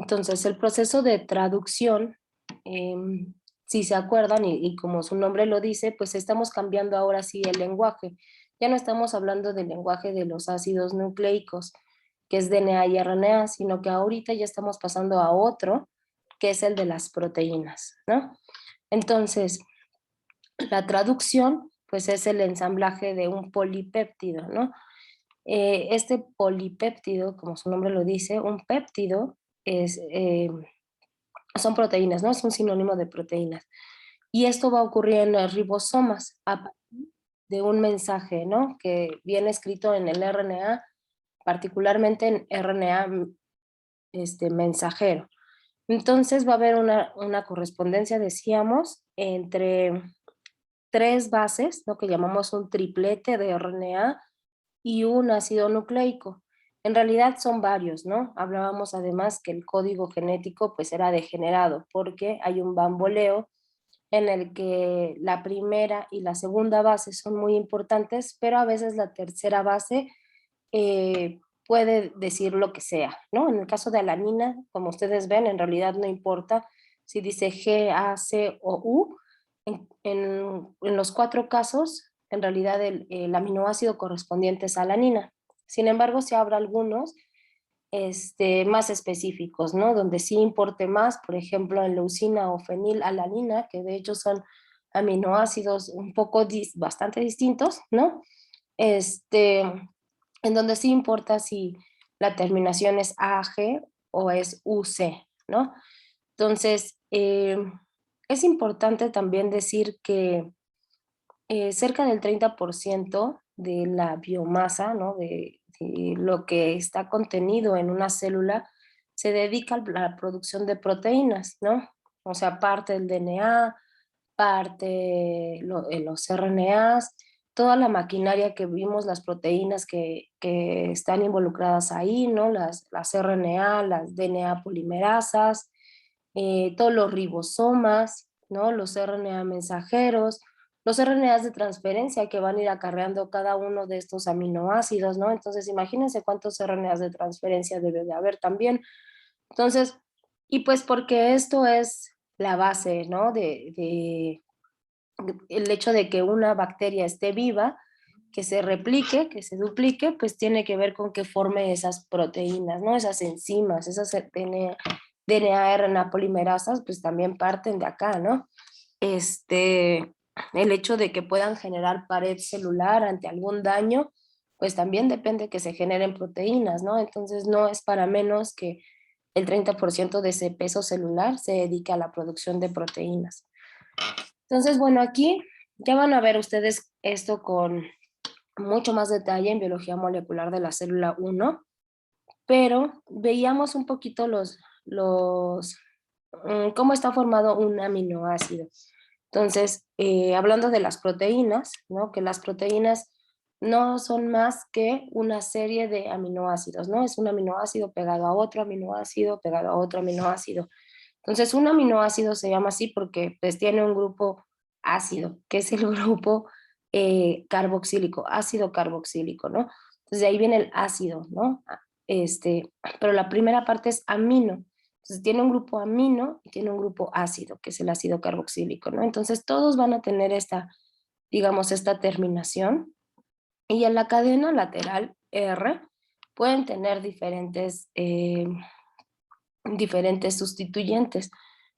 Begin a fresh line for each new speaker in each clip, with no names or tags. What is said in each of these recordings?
Entonces, el proceso de traducción, si se acuerdan, y como su nombre lo dice, pues estamos cambiando ahora sí el lenguaje. Ya no estamos hablando del lenguaje de los ácidos nucleicos, que es DNA y RNA, sino que ahorita ya estamos pasando a otro, que es el de las proteínas, ¿no? Entonces, la traducción, pues es el ensamblaje de un polipéptido, ¿no? Este polipéptido, como su nombre lo dice, un péptido es, son proteínas, ¿no? Es un sinónimo de proteínas. Y esto va a ocurrir en los ribosomas a partir de un mensaje, ¿no? Que viene escrito en el RNA, particularmente en RNA mensajero. Entonces va a haber una correspondencia, decíamos, entre tres bases, lo que llamamos un triplete de RNA y un ácido nucleico. En realidad son varios, ¿no? Hablábamos además que el código genético pues era degenerado porque hay un bamboleo en el que la primera y la segunda base son muy importantes, pero a veces la tercera base puede decir lo que sea, ¿no? En el caso de alanina, como ustedes ven, en realidad no importa si dice G, A, C o U. En los cuatro casos, en realidad el aminoácido correspondiente es alanina. Sin embargo, si habrá algunos más específicos, ¿no? Donde sí importe más, por ejemplo, en leucina o fenilalanina, que de hecho son aminoácidos un poco bastante distintos, ¿no? En donde sí importa si la terminación es AG o es UC, ¿no? Entonces, es importante también decir que cerca del 30% de la biomasa, ¿no? De lo que está contenido en una célula se dedica a la producción de proteínas, ¿no? O sea, parte del DNA, parte los RNAs, toda la maquinaria que vimos, las proteínas que están involucradas ahí, ¿no? Las RNA, las DNA polimerasas, todos los ribosomas, ¿no? Los RNA mensajeros, los RNAs de transferencia que van a ir acarreando cada uno de estos aminoácidos, ¿no? Entonces, imagínense cuántos RNAs de transferencia debe de haber también. Entonces, y pues porque esto es la base, ¿no? El hecho de que una bacteria esté viva, que se replique, que se duplique, pues tiene que ver con que forme esas proteínas, ¿no? Esas enzimas, esas DNA, RNA polimerasas, pues también parten de acá, ¿no? El hecho de que puedan generar pared celular ante algún daño, pues también depende que se generen proteínas, ¿no? Entonces no es para menos que el 30% de ese peso celular se dedica a la producción de proteínas. Entonces, bueno, aquí ya van a ver ustedes esto con mucho más detalle en biología molecular de la célula 1, pero veíamos un poquito cómo está formado un aminoácido. Entonces, hablando de las proteínas, ¿no? Que las proteínas no son más que una serie de aminoácidos, ¿no? Es un aminoácido pegado a otro aminoácido, pegado a otro aminoácido. Entonces, un aminoácido se llama así porque pues, tiene un grupo ácido, que es el grupo carboxílico, ácido carboxílico, ¿no? Entonces, de ahí viene el ácido, ¿no? Pero la primera parte es amino. Entonces, tiene un grupo amino y tiene un grupo ácido, que es el ácido carboxílico, ¿no? Entonces, todos van a tener esta, digamos, esta terminación. Y en la cadena lateral R pueden tener diferentes sustituyentes.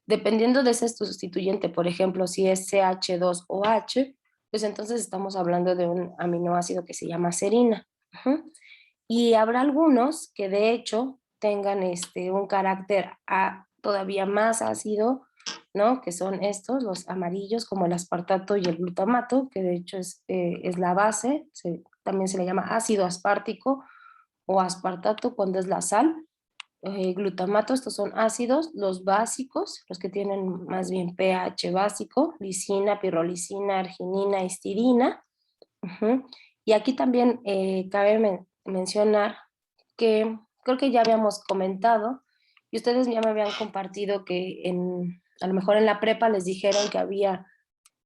Dependiendo de ese sustituyente, por ejemplo, si es CH2 o H, pues entonces estamos hablando de un aminoácido que se llama serina. Y habrá algunos que de hecho tengan un carácter todavía más ácido, ¿no? Que son estos, los amarillos, como el aspartato y el glutamato, que de hecho es la base, también se le llama ácido aspartico o aspartato cuando es la sal. Glutamato, estos son ácidos, los básicos, los que tienen más bien pH básico, lisina, pirrolicina, arginina, histidina. Y aquí también cabe mencionar que creo que ya habíamos comentado y ustedes ya me habían compartido que a lo mejor en la prepa les dijeron que había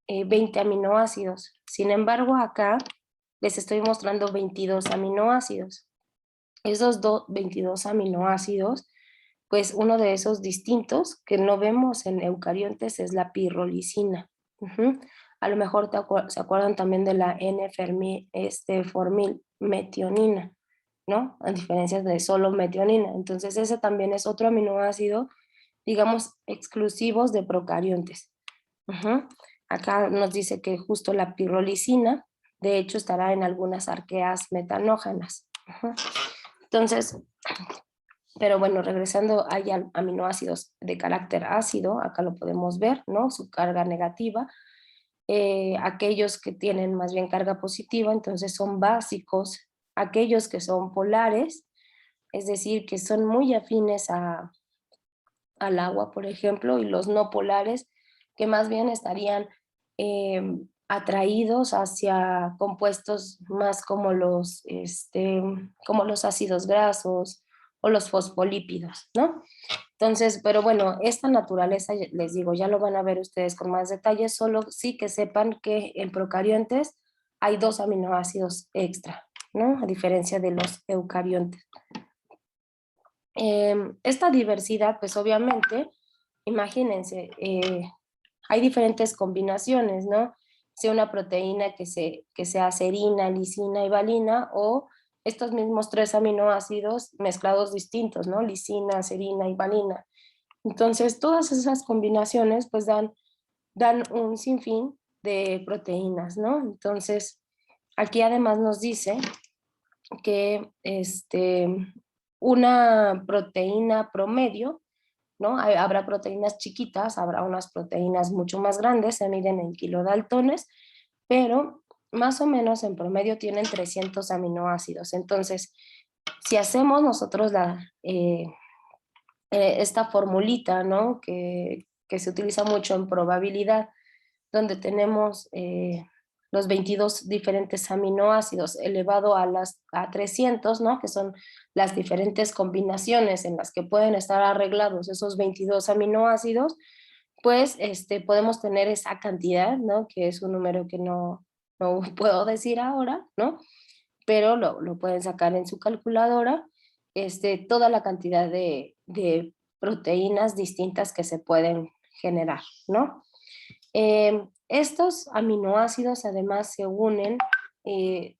20 aminoácidos. Sin embargo, acá les estoy mostrando 22 aminoácidos. Esos 22 aminoácidos pues uno de esos distintos que no vemos en eucariontes es la pirrolicina. Ujú. A lo mejor se acuerdan también de la N-formilmetionina, ¿no? A diferencia de solo metionina. Entonces ese también es otro aminoácido, digamos, exclusivos de procariontes. Ujú. Acá nos dice que justo la pirrolicina, de hecho, estará en algunas arqueas metanógenas. Ujú. Entonces, pero bueno, regresando, hay aminoácidos de carácter ácido, acá lo podemos ver, ¿no? Su carga negativa. Aquellos que tienen más bien carga positiva, entonces son básicos. Aquellos que son polares, es decir, que son muy afines al agua, por ejemplo, y los no polares, que más bien estarían atraídos hacia compuestos más como los ácidos grasos o los fosfolípidos, ¿no? Entonces, pero bueno, esta naturaleza, les digo, ya lo van a ver ustedes con más detalles, solo sí que sepan que en procariontes hay 2 aminoácidos extra, ¿no? A diferencia de los eucariontes. Esta diversidad, pues obviamente, imagínense, hay diferentes combinaciones, ¿no? Sea una proteína que sea serina, lisina y valina, o estos mismos 3 aminoácidos mezclados distintos, ¿no? Lisina, serina y valina. Entonces, todas esas combinaciones, pues dan un sinfín de proteínas, ¿no? Entonces, aquí además nos dice que una proteína promedio, ¿no? Habrá proteínas chiquitas, habrá unas proteínas mucho más grandes, se miden en kilodaltones, pero más o menos en promedio tienen 300 aminoácidos. Entonces, si hacemos nosotros esta formulita, ¿no? Que se utiliza mucho en probabilidad, donde tenemos los 22 diferentes aminoácidos elevado a 300, ¿no? Que son las diferentes combinaciones en las que pueden estar arreglados esos 22 aminoácidos, pues podemos tener esa cantidad, ¿no? Que es un número que no puedo decir ahora, ¿no? Pero lo pueden sacar en su calculadora, toda la cantidad de proteínas distintas que se pueden generar, ¿no? Estos aminoácidos además se unen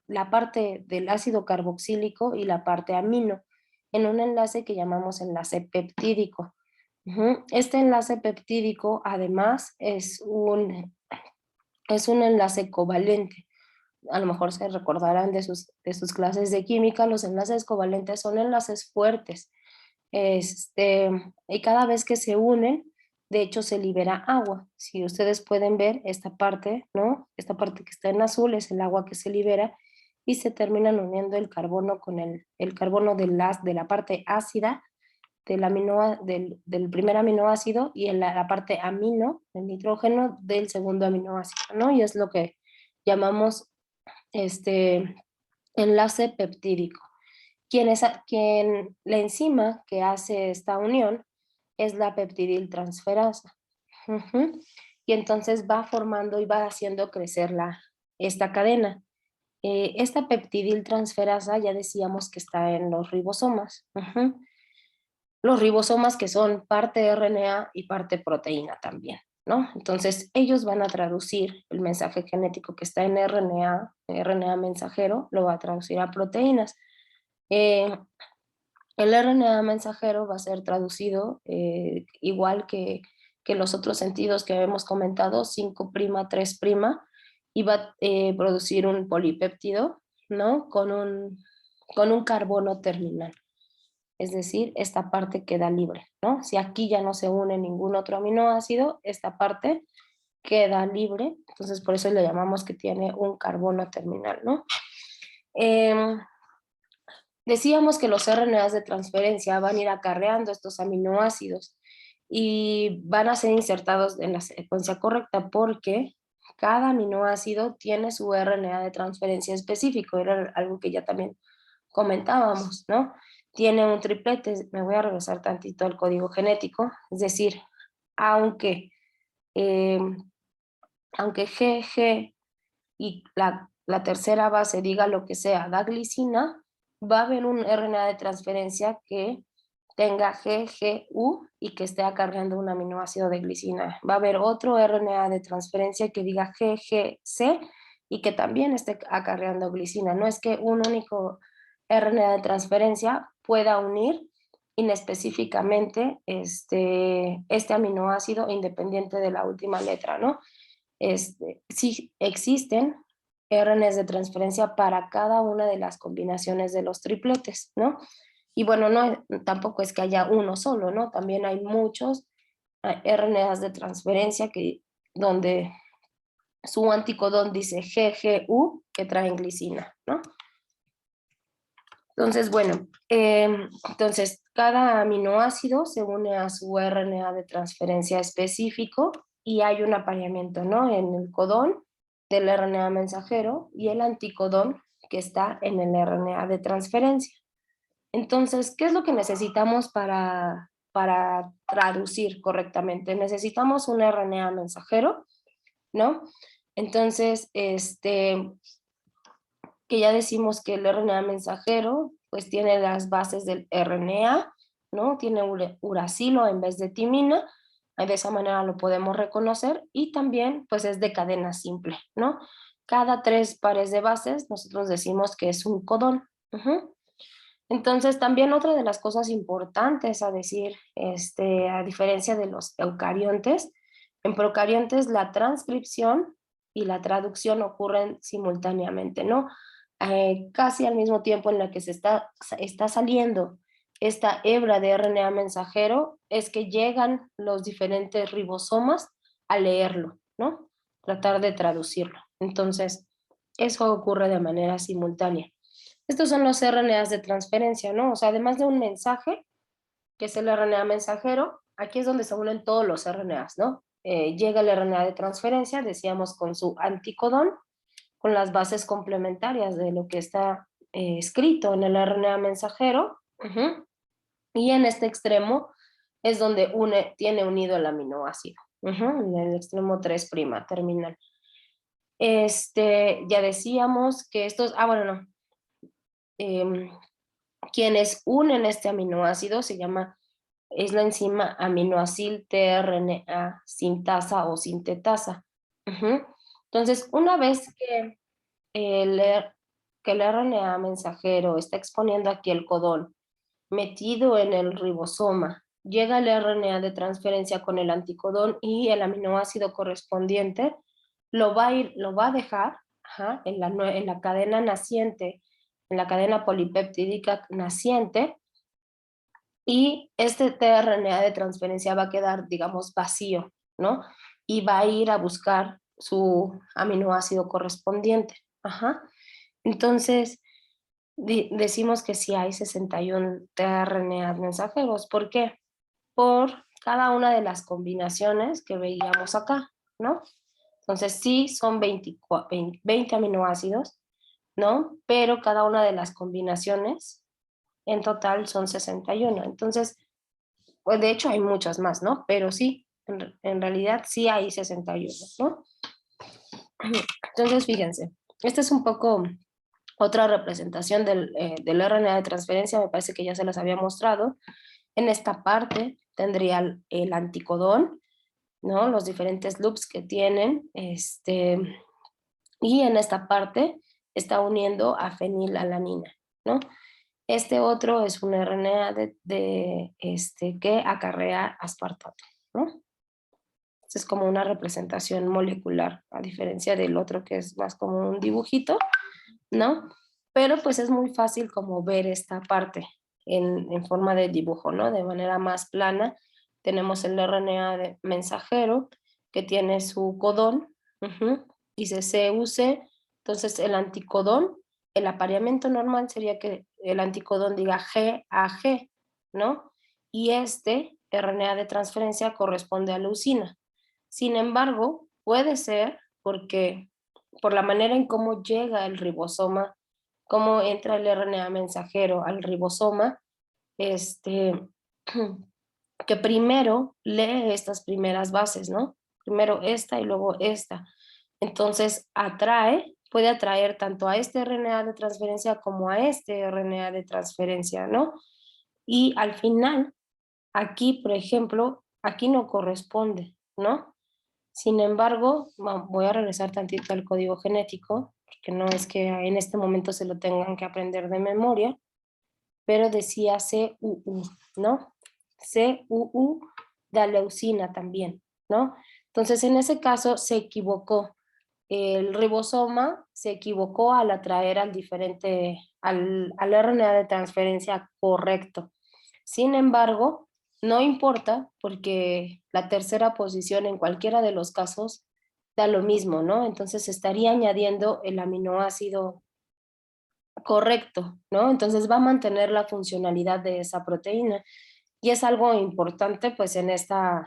la parte del ácido carboxílico y la parte amino en un enlace que llamamos enlace peptídico. Este enlace peptídico además es un enlace covalente. A lo mejor se recordarán de sus clases de química, los enlaces covalentes son enlaces fuertes. Y cada vez que se unen, de hecho se libera agua. Si ustedes pueden ver esta parte, ¿no? Esta parte que está en azul es el agua que se libera y se terminan uniendo el carbono con el carbono de la parte ácida del primer aminoácido y en la parte amino, el nitrógeno, del segundo aminoácido, ¿no? Y es lo que llamamos este enlace peptídico. La enzima que hace esta unión es la peptidiltransferasa. Uh-huh. Y entonces va formando y va haciendo crecer esta cadena. Esta peptidiltransferasa ya decíamos que está en los ribosomas. Uh-huh. Los ribosomas que son parte RNA y parte proteína también, ¿no? Entonces ellos van a traducir el mensaje genético que está en RNA mensajero, lo va a traducir a proteínas. Eh, el RNA mensajero va a ser traducido igual que los otros sentidos que hemos comentado, 5', 3', y va a producir un polipéptido, ¿no? Con un carbono terminal. Es decir, esta parte queda libre, ¿no? Si aquí ya no se une ningún otro aminoácido, esta parte queda libre, entonces por eso le llamamos que tiene un carbono terminal, ¿no? Decíamos que los RNAs de transferencia van a ir acarreando estos aminoácidos y van a ser insertados en la secuencia correcta porque cada aminoácido tiene su RNA de transferencia específico, era algo que ya también comentábamos, ¿no? Tiene un triplete, me voy a regresar tantito al código genético, es decir, aunque, eh, aunque G y la tercera base diga lo que sea, da glicina, va a haber un RNA de transferencia que tenga GGU y que esté acarreando un aminoácido de glicina. Va a haber otro RNA de transferencia que diga GGC y que también esté acarreando glicina. No es que un único RNA de transferencia pueda unir inespecíficamente este aminoácido independiente de la última letra, ¿no? Sí existen RNAs de transferencia para cada una de las combinaciones de los tripletes, ¿no? Y bueno, no, tampoco es que haya uno solo, ¿no? También hay muchos RNAs de transferencia donde su anticodón dice GGU, que traen glicina, ¿no? Entonces, bueno, entonces cada aminoácido se une a su RNA de transferencia específico y hay un apareamiento, ¿no? En el codón del RNA mensajero y el anticodón que está en el RNA de transferencia. Entonces, ¿qué es lo que necesitamos para traducir correctamente? Necesitamos un RNA mensajero, ¿no? Entonces, que ya decimos que el RNA mensajero pues tiene las bases del RNA, ¿no? Tiene uracilo en vez de timina, de esa manera lo podemos reconocer y también pues es de cadena simple, ¿no? Cada 3 pares de bases nosotros decimos que es un codón. Entonces también otra de las cosas importantes a decir, a diferencia de los eucariontes, en procariontes la transcripción y la traducción ocurren simultáneamente, ¿no? Casi al mismo tiempo en la que está saliendo esta hebra de RNA mensajero, es que llegan los diferentes ribosomas a leerlo, ¿no? Tratar de traducirlo. Entonces, eso ocurre de manera simultánea. Estos son los RNAs de transferencia, ¿no? O sea, además de un mensaje, que es el RNA mensajero, aquí es donde se unen todos los RNAs, ¿no? Llega el RNA de transferencia, decíamos, con su anticodón, con las bases complementarias de lo que está escrito en el RNA mensajero, y en este extremo es donde tiene unido el aminoácido, en el extremo 3' terminal. Ya decíamos que estos, bueno, no, quienes unen este aminoácido es la enzima aminoacil tRNA sintasa o sintetasa. Entonces, una vez que el RNA mensajero está exponiendo aquí el codón metido en el ribosoma, llega el RNA de transferencia con el anticodón y el aminoácido correspondiente, lo va a dejar en la cadena naciente, en la cadena polipeptídica naciente, y este tRNA de transferencia va a quedar, digamos, vacío, ¿no? Y va a ir a buscar su aminoácido correspondiente. Entonces, decimos que sí hay 61 tRNA mensajeros. ¿Por qué? Por cada una de las combinaciones que veíamos acá, ¿no? Entonces sí son 20 aminoácidos, ¿no? Pero cada una de las combinaciones en total son 61. Entonces, pues de hecho hay muchas más, ¿no? Pero sí, en realidad sí hay 61, ¿no? Entonces, fíjense, esta es un poco otra representación del RNA de transferencia, me parece que ya se las había mostrado. En esta parte tendría el anticodón, ¿no? Los diferentes loops que tienen, y en esta parte está uniendo a fenilalanina, ¿no? Este otro es un RNA que acarrea aspartato, ¿no? Este es como una representación molecular, a diferencia del otro que es más como un dibujito, ¿no? Pero pues es muy fácil como ver esta parte en forma de dibujo, ¿no? De manera más plana. Tenemos el RNA de mensajero que tiene su codón, dice CUC, entonces el anticodón, el apareamiento normal sería que el anticodón diga GAG, ¿no? Y este RNA de transferencia corresponde a leucina. Sin embargo, puede ser porque por la manera en cómo llega el ribosoma, cómo entra el RNA mensajero al ribosoma, que primero lee estas primeras bases, ¿no? Primero esta y luego esta. Entonces puede atraer tanto a este RNA de transferencia como a este RNA de transferencia, ¿no? Y al final, aquí, por ejemplo, aquí no corresponde, ¿no? Sin embargo, voy a regresar tantito al código genético, porque no es que en este momento se lo tengan que aprender de memoria, pero decía CUU, ¿no? CUU de leucina también, ¿no? Entonces, en ese caso se equivocó. El ribosoma se equivocó al atraer al RNA de transferencia correcto. Sin embargo, no importa porque la tercera posición en cualquiera de los casos da lo mismo, ¿no? Entonces estaría añadiendo el aminoácido correcto, ¿no? Entonces va a mantener la funcionalidad de esa proteína y es algo importante pues en esta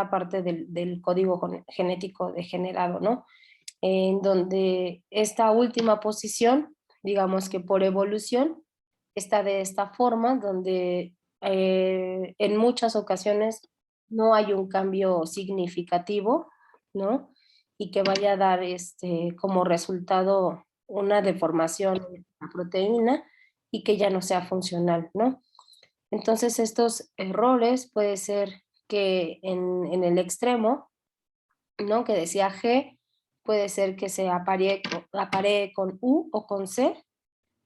parte del código genético degenerado, ¿no? En donde esta última posición, digamos que por evolución, está de esta forma, donde en muchas ocasiones no hay un cambio significativo, ¿no? Y que vaya a dar como resultado una deformación de la proteína y que ya no sea funcional, ¿no? Entonces estos errores puede ser que en el extremo, ¿no? Que decía G, puede ser que se aparee con U o con C,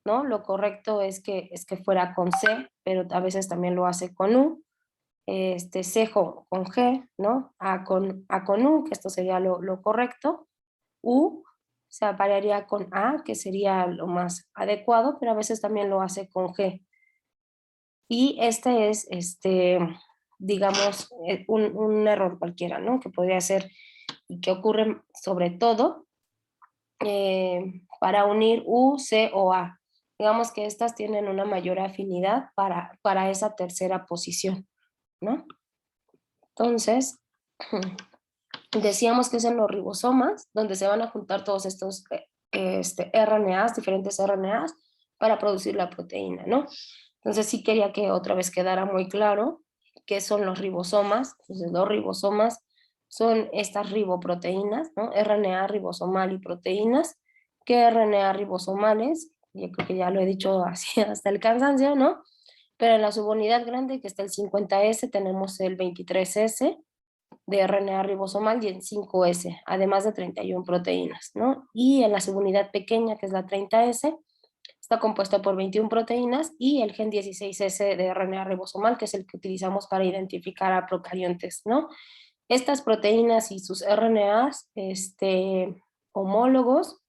¿no? Lo correcto es que fuera con C, pero a veces también lo hace con U. C con G, ¿no? A con U, que esto sería lo correcto. U se aparearía con A, que sería lo más adecuado, pero a veces también lo hace con G. Y este es, digamos, un error cualquiera, ¿no? Que podría ser y que ocurre sobre todo para unir U, C o A. Digamos que estas tienen una mayor afinidad para esa tercera posición, ¿no? Entonces, decíamos que es en los ribosomas donde se van a juntar todos estos RNAs, diferentes RNAs, para producir la proteína, ¿no? Entonces sí quería que otra vez quedara muy claro qué son los ribosomas. Entonces los ribosomas son estas riboproteínas, ¿no? RNA ribosomal y proteínas. ¿Qué RNA ribosomales? Yo creo que ya lo he dicho así hasta el cansancio, ¿no? Pero en la subunidad grande, que está el 50S, tenemos el 23S de RNA ribosomal y el 5S, además de 31 proteínas, ¿no? Y en la subunidad pequeña, que es la 30S, está compuesta por 21 proteínas y el gen 16S de RNA ribosomal, que es el que utilizamos para identificar a procariontes, ¿no? Estas proteínas y sus RNAs homólogos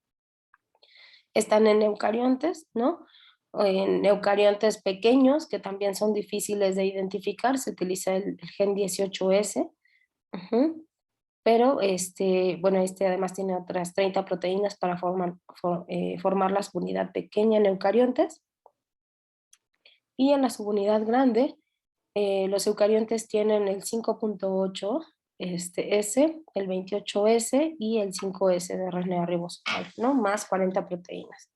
están en eucariontes, ¿no? En eucariontes pequeños, que también son difíciles de identificar, se utiliza el gen 18S. Pero bueno, además tiene otras 30 proteínas para formar la subunidad pequeña en eucariontes. Y en la subunidad grande, los eucariontes tienen el 5.8 S, el 28S y el 5S de RNA ribosomal, ¿no? Más 40 proteínas.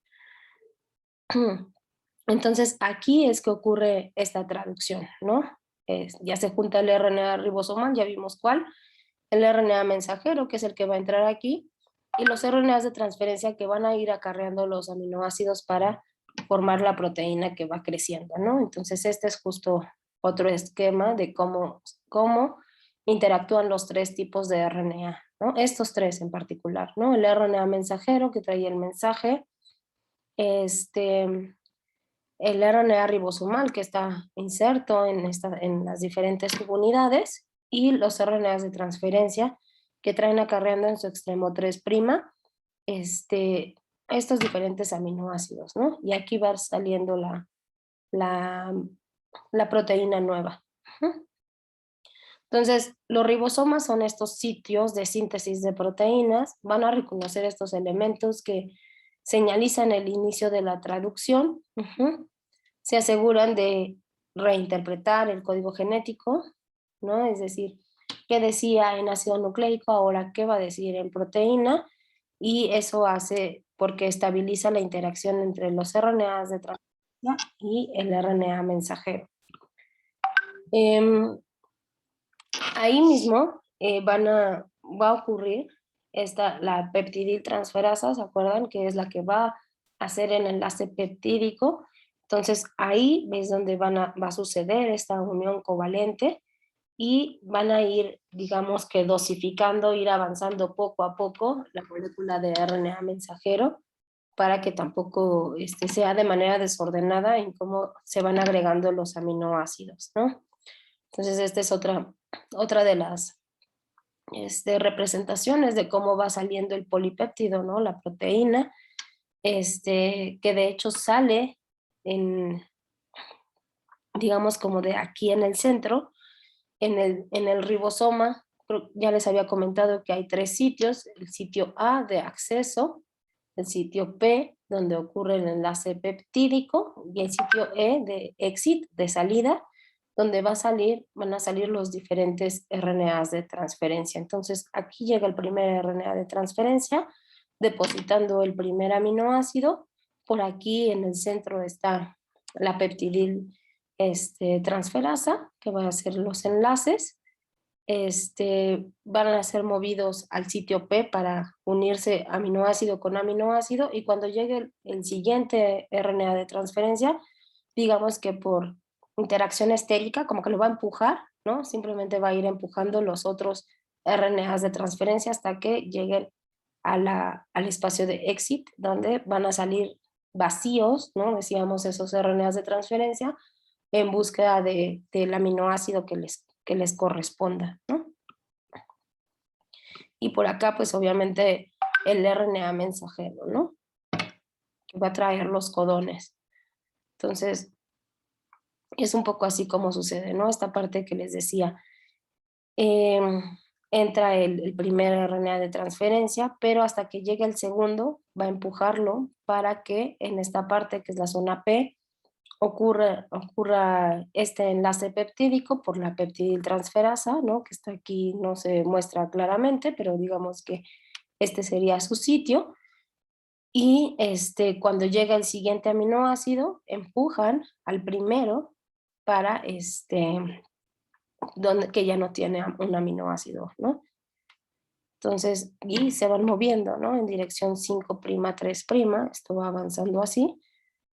Entonces, aquí es que ocurre esta traducción, ¿no? Ya se junta el RNA ribosomal, ya vimos cuál, el RNA mensajero, que es el que va a entrar aquí, y los RNAs de transferencia que van a ir acarreando los aminoácidos para formar la proteína que va creciendo, ¿no? Entonces, este es justo otro esquema de cómo interactúan los tres tipos de RNA, ¿no? Estos tres en particular, ¿no? El RNA mensajero que trae el mensaje, el RNA ribosomal que está inserto en las diferentes subunidades y los RNAs de transferencia que traen acarreando en su extremo 3' estos diferentes aminoácidos, ¿no? Y aquí va saliendo la, la proteína nueva. Entonces, los ribosomas son estos sitios de síntesis de proteínas, van a reconocer estos elementos que señalizan el inicio de la traducción. Se aseguran de reinterpretar el código genético, ¿no? Es decir, qué decía en ácido nucleico, ahora qué va a decir en proteína, y eso hace porque estabiliza la interacción entre los RNAs de transferencia y el RNA mensajero. Ahí mismo va a ocurrir la peptidiltransferasa, ¿se acuerdan? Que es la que va a hacer el enlace peptídico Entonces ahí es donde va a suceder esta unión covalente y van a ir, digamos que dosificando, ir avanzando poco a poco la molécula de RNA mensajero para que tampoco sea de manera desordenada en cómo se van agregando los aminoácidos, ¿no? Entonces esta es otra de las representaciones de cómo va saliendo el polipéptido, ¿no? La proteína, que de hecho sale en, digamos como de aquí en el centro, en el ribosoma. Ya les había comentado que hay 3 sitios: el sitio A de acceso, el sitio P donde ocurre el enlace peptídico y el sitio E de exit, de salida, donde van a salir los diferentes RNAs de transferencia. Entonces aquí llega el primer RNA de transferencia depositando el primer aminoácido. Por aquí en el centro está la peptidil transferasa, que va a hacer los enlaces. Van a ser movidos al sitio P para unirse aminoácido con aminoácido, y cuando llegue el siguiente RNA de transferencia, digamos que por interacción estérica, como que lo va a empujar, ¿no? Simplemente va a ir empujando los otros RNAs de transferencia hasta que lleguen al espacio de exit, donde van a salir vacíos, ¿no? Decíamos esos RNAs de transferencia, en búsqueda del aminoácido que les corresponda, ¿no? Y por acá, pues obviamente el RNA mensajero, ¿no? Que va a traer los codones. Entonces, es un poco así como sucede, ¿no? Esta parte que les decía, eh, entra el primer RNA de transferencia, pero hasta que llegue el segundo, va a empujarlo para que en esta parte, que es la zona P, ocurra este enlace peptídico por la peptidiltransferasa, ¿no? Que está aquí, no se muestra claramente, pero digamos que este sería su sitio. Y cuando llega el siguiente aminoácido, empujan al primero para que ya no tiene un aminoácido, ¿no? Entonces, y se van moviendo, ¿no? En dirección 5', 3', esto va avanzando así.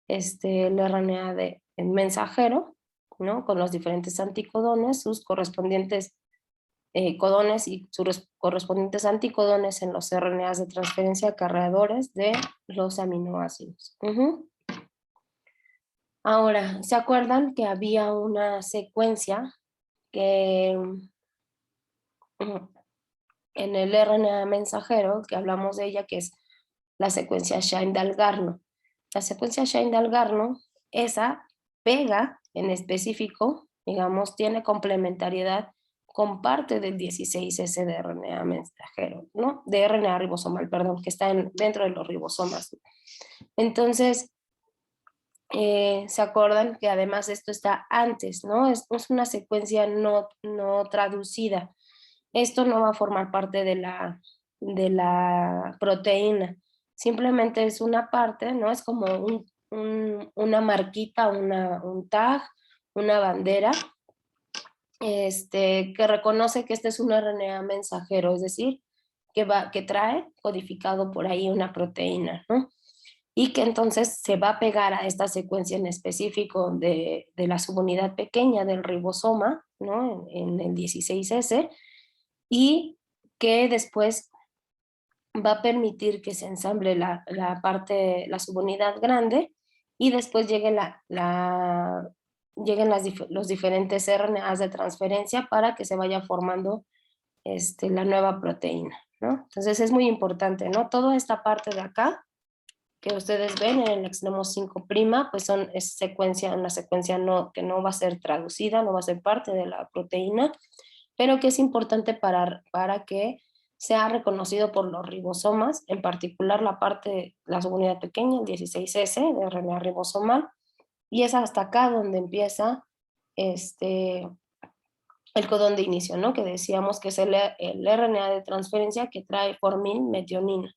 El RNA de mensajero, ¿no? Con los diferentes anticodones, sus correspondientes codones y sus correspondientes anticodones en los RNAs de transferencia cargadores de los aminoácidos. Ahora, ¿se acuerdan que había una secuencia que en el RNA mensajero, que hablamos de ella, que es la secuencia Shine-Dalgarno? La secuencia Shine-Dalgarno, esa pega en específico, digamos, tiene complementariedad con parte del 16S de RNA mensajero, ¿no? De RNA ribosomal, perdón, que está dentro de los ribosomas. Entonces, ¿se acuerdan que además esto está antes, ¿no? Es una secuencia no traducida. Esto no va a formar parte de la proteína. Simplemente es una parte, ¿no? Es como una marquita, un tag, una bandera, que reconoce que este es un RNA mensajero, es decir, que trae codificado por ahí una proteína, ¿no? Y que entonces se va a pegar a esta secuencia en específico de la subunidad pequeña del ribosoma, ¿no? En el 16S, y que después va a permitir que se ensamble la subunidad grande, y después lleguen los diferentes RNAs de transferencia para que se vaya formando la nueva proteína, ¿no? Entonces es muy importante, ¿no? Toda esta parte de acá que ustedes ven en el extremo 5', pues es una secuencia que no va a ser traducida, no va a ser parte de la proteína, pero que es importante para que sea reconocido por los ribosomas, en particular la subunidad pequeña, el 16S de RNA ribosomal, y es hasta acá donde empieza el codón de inicio, ¿no? Que decíamos que es el RNA de transferencia que trae formil metionina,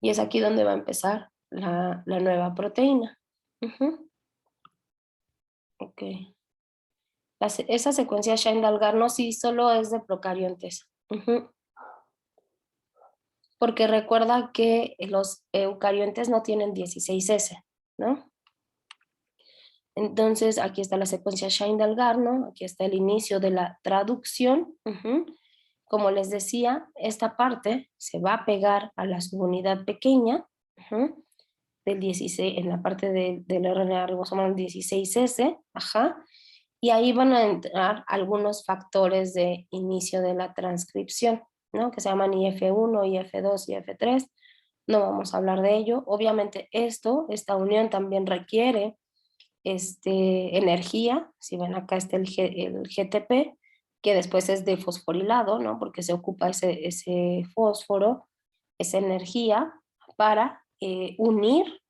y es aquí donde va a empezar la nueva proteína. Ok. Esa secuencia Shine-Dalgarno sí solo es de procariontes. Porque recuerda que los eucariontes no tienen 16S, ¿no? Entonces, aquí está la secuencia Shine-Dalgar, ¿no? Aquí está el inicio de la traducción. Como les decía, esta parte se va a pegar a la subunidad pequeña, del 16, en la parte del RNA ribosomal 16S, y ahí van a entrar algunos factores de inicio de la transcripción, ¿no? Que se llaman IF1, IF2 y IF3. No vamos a hablar de ello. Obviamente esta unión también requiere energía. Si ven acá está el GTP, que después es defosforilado, ¿no? Porque se ocupa ese fósforo, esa energía, para unir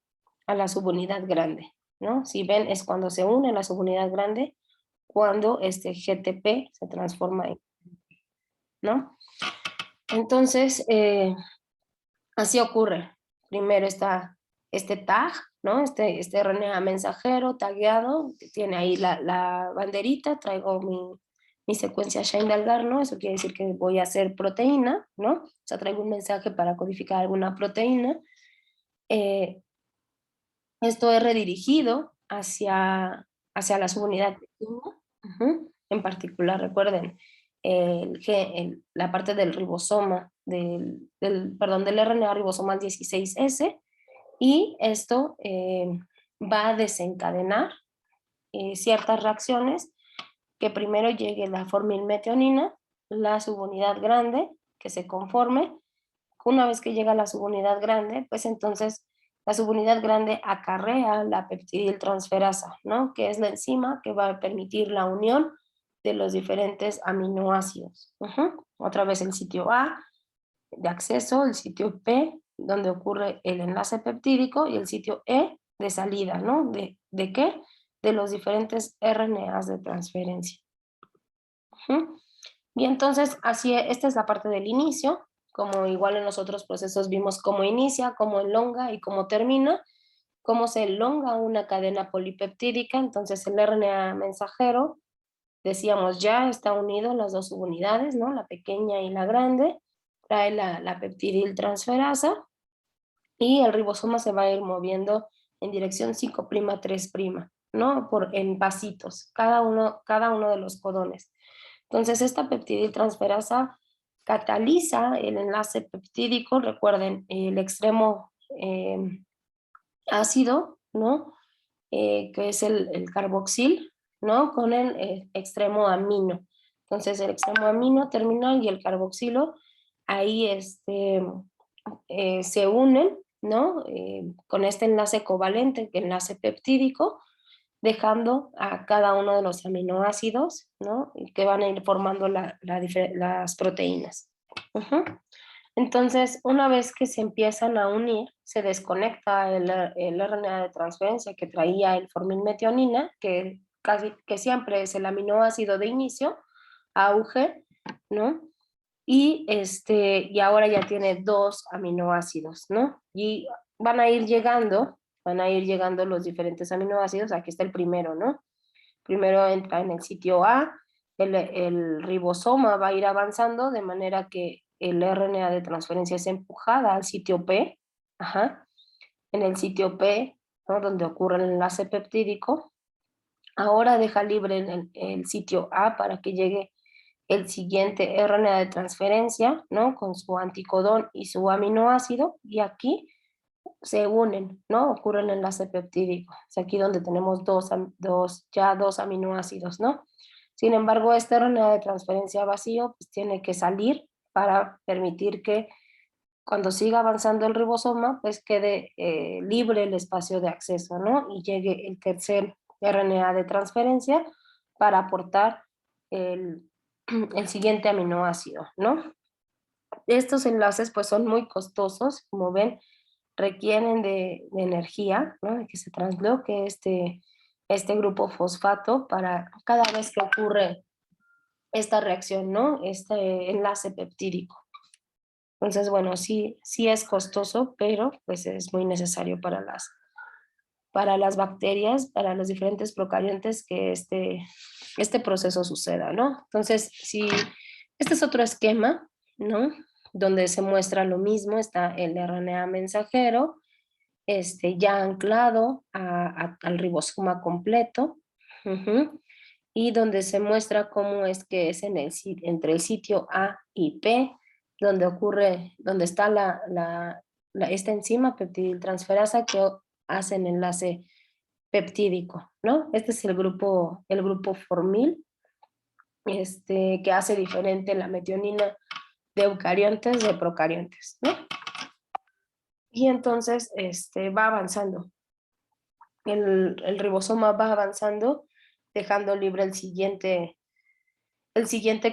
a la subunidad grande, ¿no? Si ven, es cuando se une a la subunidad grande, cuando este GTP se transforma en, ¿no? Entonces, así ocurre. Primero está este tag, ¿no? Este RNA mensajero tagueado, que tiene ahí la banderita, traigo mi secuencia Shine-Dalgar, ¿no? Eso quiere decir que voy a hacer proteína, ¿no? O sea, traigo un mensaje para codificar alguna proteína. Esto es redirigido hacia la subunidad pequeña. En particular, recuerden, la parte del ribosoma, del RNA ribosomal 16S, y esto va a desencadenar ciertas reacciones, que primero llegue la formilmetionina, la subunidad grande, que se conforme. Una vez que llega la subunidad grande, pues entonces la subunidad grande acarrea la peptidiltransferasa, ¿no? Que es la enzima que va a permitir la unión de los diferentes aminoácidos. Otra vez el sitio A de acceso, el sitio P, donde ocurre el enlace peptídico, y el sitio E de salida, ¿no? ¿De qué? De los diferentes RNAs de transferencia. Y entonces, esta es la parte del inicio, como igual en los otros procesos vimos cómo inicia, cómo elonga y cómo termina, cómo se elonga una cadena polipeptídica. Entonces el RNA mensajero, decíamos, ya está unido las dos subunidades, ¿no? La pequeña y la grande, trae la peptidiltransferasa, y el ribosoma se va a ir moviendo en dirección 5'3', ¿no? En pasitos, cada uno de los codones. Entonces, esta peptidiltransferasa cataliza el enlace peptídico. Recuerden, el extremo ácido, ¿no? Que es el carboxil, ¿no? Con el extremo amino. Entonces, el extremo amino terminal y el carboxilo ahí se unen, ¿no? Con este enlace covalente, el enlace peptídico, dejando a cada uno de los aminoácidos, ¿no? Que van a ir formando las proteínas. Entonces, una vez que se empiezan a unir, se desconecta el RNA de transferencia que traía el formilmetionina, que siempre es el aminoácido de inicio, auge, ¿no? Y ahora ya tiene dos aminoácidos, ¿no? Y van a ir llegando los diferentes aminoácidos. Aquí está el primero, ¿no? Primero entra en el sitio A, el ribosoma va a ir avanzando de manera que el RNA de transferencia es empujada al sitio P, en el sitio P, ¿no? Donde ocurre el enlace peptídico. Ahora deja libre el sitio A para que llegue el siguiente RNA de transferencia, ¿no? Con su anticodón y su aminoácido, y aquí se unen, ¿no? Ocurre el enlace peptídico. Es aquí donde tenemos dos aminoácidos, ¿no? Sin embargo, este RNA de transferencia vacío pues tiene que salir para permitir que cuando siga avanzando el ribosoma, pues quede libre el espacio de acceso, ¿no? Y llegue el tercer RNA de transferencia para aportar el siguiente aminoácido, ¿no? Estos enlaces pues son muy costosos, como ven, requieren de energía, ¿no? De que se transbloquee este grupo fosfato para cada vez que ocurre esta reacción, ¿no? Este enlace peptídico. Entonces, bueno, sí es costoso, pero pues es muy necesario para las bacterias, para los diferentes procariontes, que este proceso suceda, ¿no? Entonces, este es otro esquema, ¿no? Donde se muestra lo mismo, está el RNA mensajero, ya anclado al ribosoma completo, y donde se muestra cómo es que es entre el sitio A y P, donde está esta enzima peptidiltransferasa que hace el enlace peptídico, ¿no? Este es el grupo formil, que hace diferente la metionina de eucariontes de procariontes, ¿no? Y entonces va avanzando. El ribosoma va avanzando, dejando libre el siguiente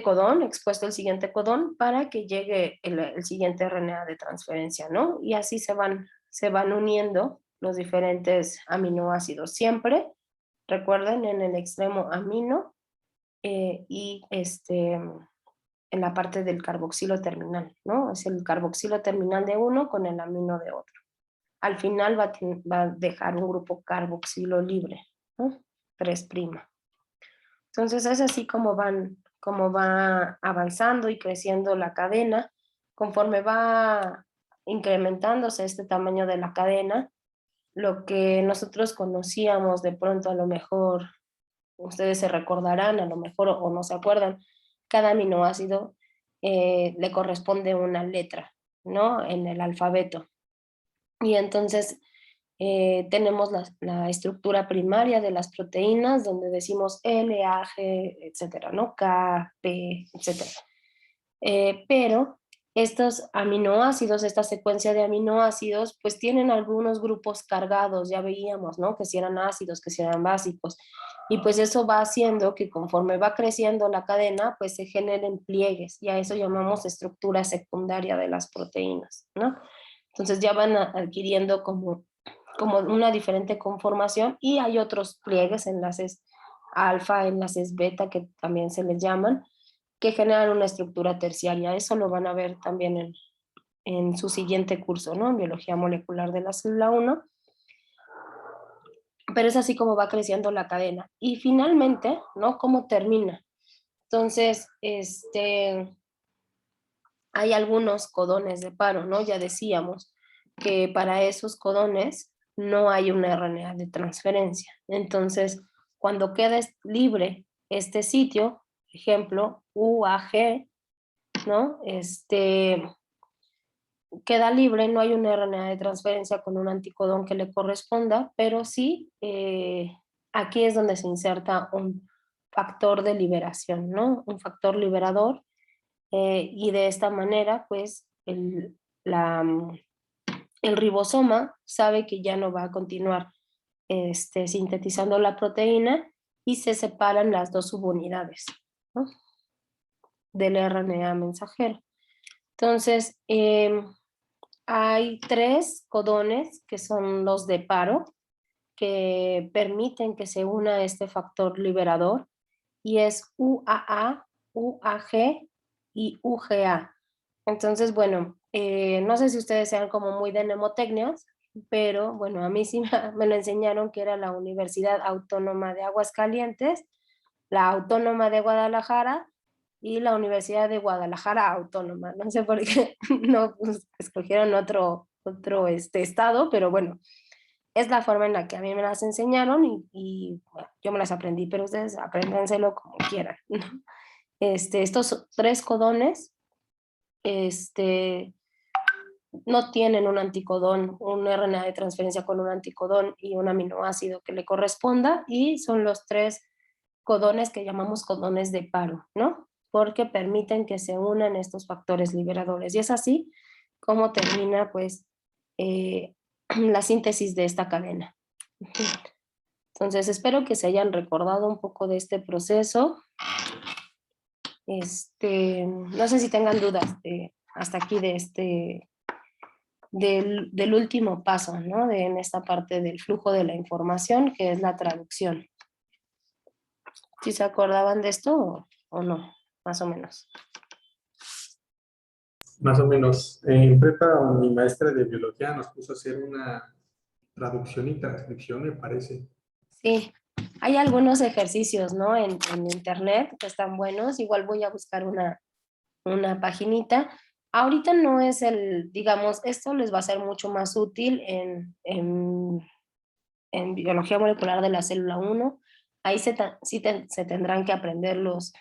codón, expuesto el siguiente codón, para que llegue el siguiente RNA de transferencia, ¿no? Y así se van uniendo los diferentes aminoácidos. Siempre, recuerden, en el extremo amino y en la parte del carboxilo terminal,'no? Es el carboxilo terminal de uno con el amino de otro. Al final va a dejar un grupo carboxilo libre, ¿no? 3'. Entonces es así como va avanzando y creciendo la cadena. Conforme va incrementándose este tamaño de la cadena, lo que nosotros conocíamos de pronto, a lo mejor ustedes se recordarán, a lo mejor o no se acuerdan, cada aminoácido le corresponde una letra, ¿no? En el alfabeto. Y entonces tenemos la estructura primaria de las proteínas, donde decimos L, A, G, etcétera, ¿no? K, P, etcétera. Pero estos aminoácidos, esta secuencia de aminoácidos, pues tienen algunos grupos cargados, ya veíamos, ¿no? Que si eran ácidos, que si eran básicos. Y pues eso va haciendo que conforme va creciendo la cadena, pues se generen pliegues, y a eso llamamos estructura secundaria de las proteínas, ¿no? Entonces ya van adquiriendo como una diferente conformación, y hay otros pliegues, enlaces alfa, enlaces beta, que también se les llaman, que generan una estructura terciaria. Eso lo van a ver también en su siguiente curso, ¿no? En biología molecular de la célula 1. Pero es así como va creciendo la cadena. Y finalmente, ¿no? ¿Cómo termina? Entonces, hay algunos codones de paro, ¿no? Ya decíamos que para esos codones no hay un RNA de transferencia. Entonces, cuando queda libre este sitio, ejemplo, UAG, ¿no? Queda libre, no hay un RNA de transferencia con un anticodón que le corresponda, pero sí, aquí es donde se inserta un factor de liberación, ¿no? Un factor liberador, y de esta manera, pues, el ribosoma sabe que ya no va a continuar sintetizando la proteína, y se separan las dos subunidades, ¿no? Del RNA mensajero. Entonces, hay 3 codones que son los de paro, que permiten que se una este factor liberador, y es UAA, UAG y UGA. Entonces, bueno, no sé si ustedes sean como muy de mnemotecnias, pero bueno, a mí sí me lo enseñaron, que era la Universidad Autónoma de Aguascalientes, la Autónoma de Guadalajara y la Universidad de Guadalajara Autónoma. No sé por qué no pues, escogieron otro estado, pero bueno, es la forma en la que a mí me las enseñaron, y bueno, yo me las aprendí, pero ustedes apréndenselo como quieran, ¿no? Estos 3 codones no tienen un anticodón, un RNA de transferencia con un anticodón y un aminoácido que le corresponda, y son los 3 codones que llamamos codones de paro, ¿no? Porque permiten que se unan estos factores liberadores. Y es así como termina, pues, la síntesis de esta cadena. Entonces, espero que se hayan recordado un poco de este proceso. No sé si tengan dudas hasta aquí del último paso, ¿no? En esta parte del flujo de la información, que es la traducción. ¿Sí se acordaban de esto o no? Más o menos.
Más o menos. En prepa, mi maestra de biología nos puso a hacer una traducción y transcripción, me parece.
Sí, hay algunos ejercicios, ¿no? En internet que están buenos. Igual voy a buscar una paginita Ahorita no es digamos, esto les va a ser mucho más útil en biología molecular de la célula 1. Ahí se tendrán que aprender los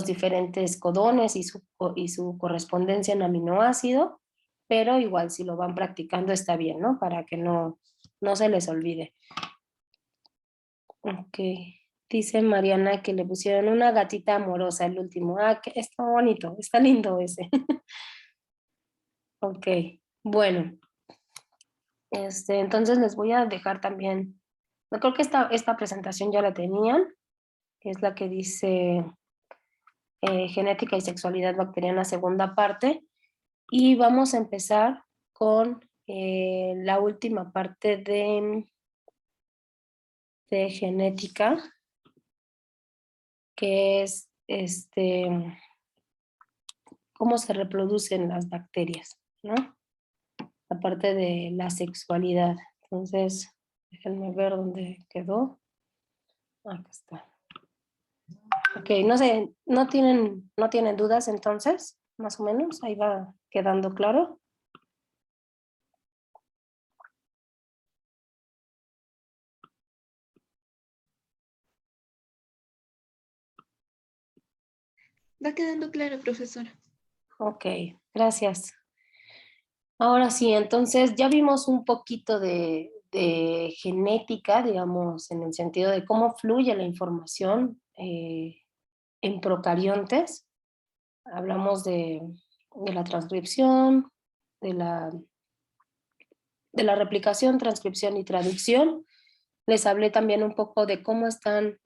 diferentes codones y su correspondencia en aminoácido, pero igual si lo van practicando está bien, ¿no? Para que no se les olvide. Ok. Dice Mariana que le pusieron una gatita amorosa el último. Ah, que está bonito, está lindo ese. Ok, bueno, entonces les voy a dejar también, yo creo que esta presentación ya la tenían, que es la que dice genética y sexualidad bacteriana, segunda parte, y vamos a empezar con la última parte de genética, que es cómo se reproducen las bacterias, ¿no? Aparte de la sexualidad. Entonces, déjenme ver dónde quedó. Acá está. Ok, no sé, ¿no tienen dudas entonces? Más o menos, ahí va quedando claro.
Va quedando claro, profesora.
Ok, gracias. Ahora sí, entonces ya vimos un poquito de genética, digamos, en el sentido de cómo fluye la información en procariontes. Hablamos de la transcripción, de la, de la replicación, transcripción y traducción. Les hablé también un poco de cómo están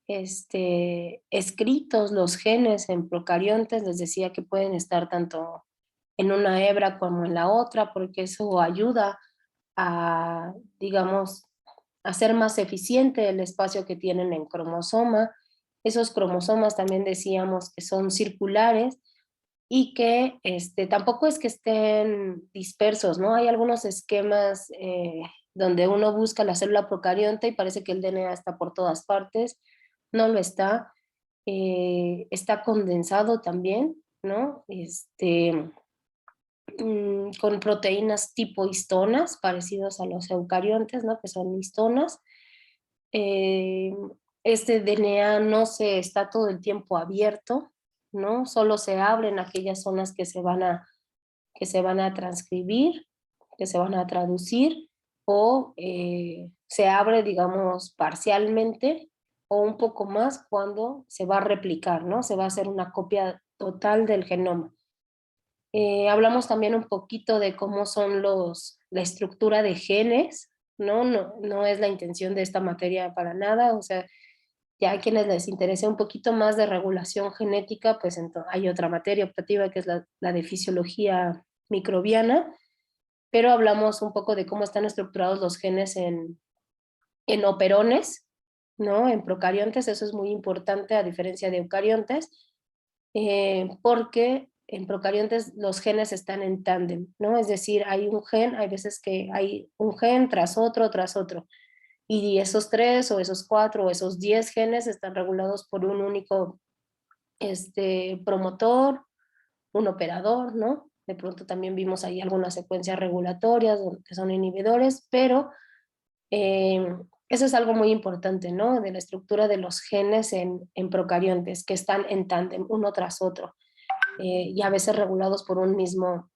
escritos los genes en procariontes. Les decía que pueden estar tanto en una hebra como en la otra, porque eso ayuda a, digamos, hacer más eficiente el espacio que tienen en cromosoma. Esos cromosomas también decíamos que son circulares y que tampoco es que estén dispersos, ¿no? Hay algunos esquemas donde uno busca la célula procarionte y parece que el DNA está por todas partes, no lo está. Está condensado también, ¿no? Con proteínas tipo histonas, parecidos a los eucariontes, ¿no? Que son histonas. Eh, este DNA no se está todo el tiempo abierto, ¿no? Solo se abren aquellas zonas que se van a transcribir, que se van a traducir, o se abre, digamos, parcialmente o un poco más cuando se va a replicar, ¿no? Se va a hacer una copia total del genoma. Hablamos también un poquito de cómo son la estructura de genes, ¿no? No es la intención de esta materia para nada, o sea, ya a quienes les interese un poquito más de regulación genética, pues hay otra materia optativa que es la de fisiología microbiana, pero hablamos un poco de cómo están estructurados los genes en operones, ¿no? En procariontes, eso es muy importante a diferencia de eucariontes, porque en procariontes los genes están en tándem, ¿no? Es decir, hay veces que hay un gen tras otro, y esos 3 o esos 4 o esos 10 genes están regulados por un único promotor, un operador, ¿no? De pronto también vimos ahí algunas secuencias regulatorias que son inhibidores, pero eso es algo muy importante, ¿no? De la estructura de los genes en procariontes, que están en tándem, uno tras otro, y a veces regulados por un mismo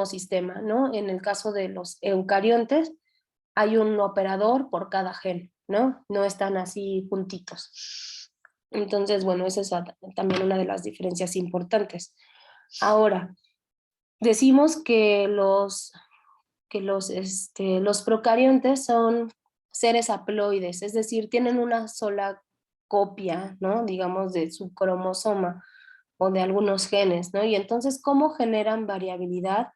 sistema, ¿no? En el caso de los eucariontes, hay un operador por cada gen, ¿no? No están así juntitos. Entonces, bueno, esa es también una de las diferencias importantes. Ahora, decimos que los procariontes son seres haploides, es decir, tienen una sola copia, ¿no? Digamos, de su cromosoma o de algunos genes, ¿no? Y entonces, ¿cómo generan variabilidad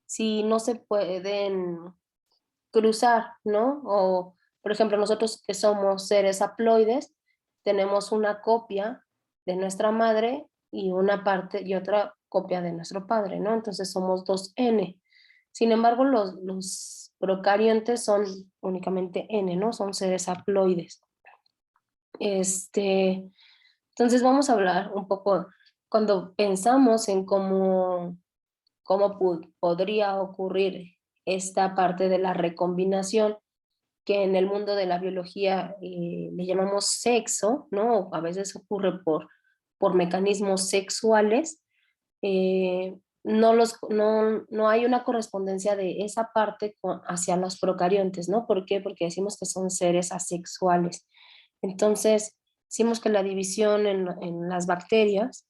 si no se pueden cruzar, ¿no? O, por ejemplo, nosotros que somos seres haploides, tenemos una copia de nuestra madre y una parte y otra copia de nuestro padre, ¿no? Entonces somos 2N. Sin embargo, los procariontes son únicamente N, ¿no? Son seres haploides. Entonces vamos a hablar un poco cuando pensamos en cómo podría ocurrir esta parte de la recombinación, que en el mundo de la biología le llamamos sexo, ¿no? A veces ocurre por mecanismos sexuales. No hay una correspondencia de esa parte hacia los procariontes, ¿no? ¿Por qué? Porque decimos que son seres asexuales. Entonces, decimos que la división en las bacterias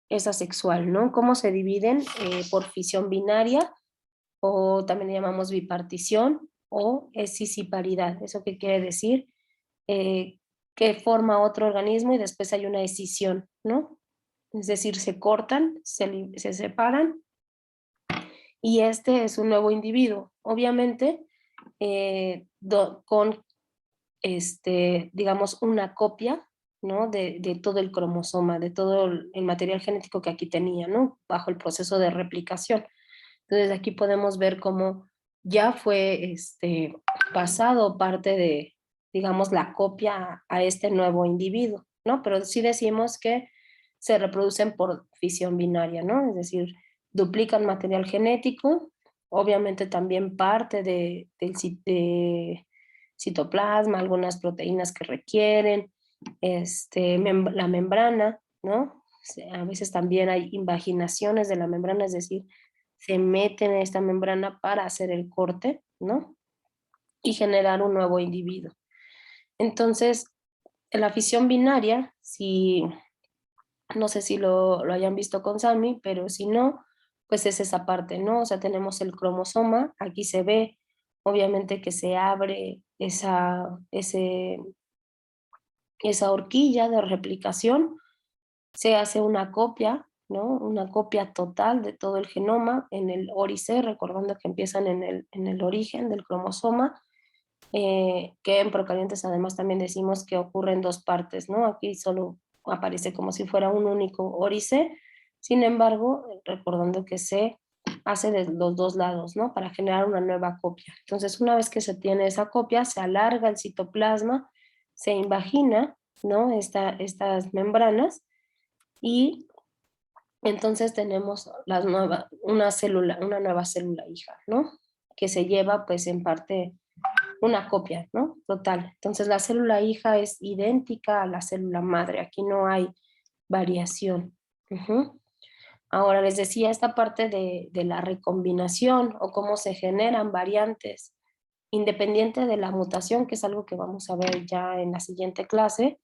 es asexual, ¿no? ¿Cómo se dividen? Por fisión binaria, o también le llamamos bipartición, o escisiparidad. ¿Eso qué quiere decir? Que forma otro organismo y después hay una escisión, ¿no? Es decir, se cortan, se separan, y este es un nuevo individuo. Obviamente, con, digamos, una copia, ¿no? De todo el cromosoma, de todo el material genético que aquí tenía, ¿no? Bajo el proceso de replicación. Entonces aquí podemos ver cómo ya fue pasado parte de, digamos, la copia a este nuevo individuo, ¿no? Pero sí decimos que se reproducen por fisión binaria, ¿no? Es decir, duplican material genético, obviamente también parte de citoplasma, algunas proteínas que requieren, la membrana, ¿no? A veces también hay invaginaciones de la membrana, es decir, se meten en esta membrana para hacer el corte, ¿no? Y generar un nuevo individuo. Entonces, la fisión binaria, si, no sé si lo hayan visto con Sammy, pero si no, pues es esa parte, ¿no? O sea, tenemos el cromosoma, aquí se ve, obviamente que se abre esa horquilla de replicación, se hace una copia, ¿no? Una copia total de todo el genoma en el órice, recordando que empiezan en el origen del cromosoma, que en procariontes además también decimos que ocurre en dos partes, ¿no? Aquí solo aparece como si fuera un único órice, sin embargo, recordando que se hace de los dos lados, ¿no? Para generar una nueva copia. Entonces, una vez que se tiene esa copia, se alarga el citoplasma, se invagina, ¿no? Estas membranas, y entonces tenemos una nueva célula hija, ¿no? Que se lleva pues en parte una copia, ¿no? Total. Entonces la célula hija es idéntica a la célula madre, aquí no hay variación. Ujú. Ahora les decía esta parte de la recombinación o cómo se generan variantes independiente de la mutación, que es algo que vamos a ver ya en la siguiente clase,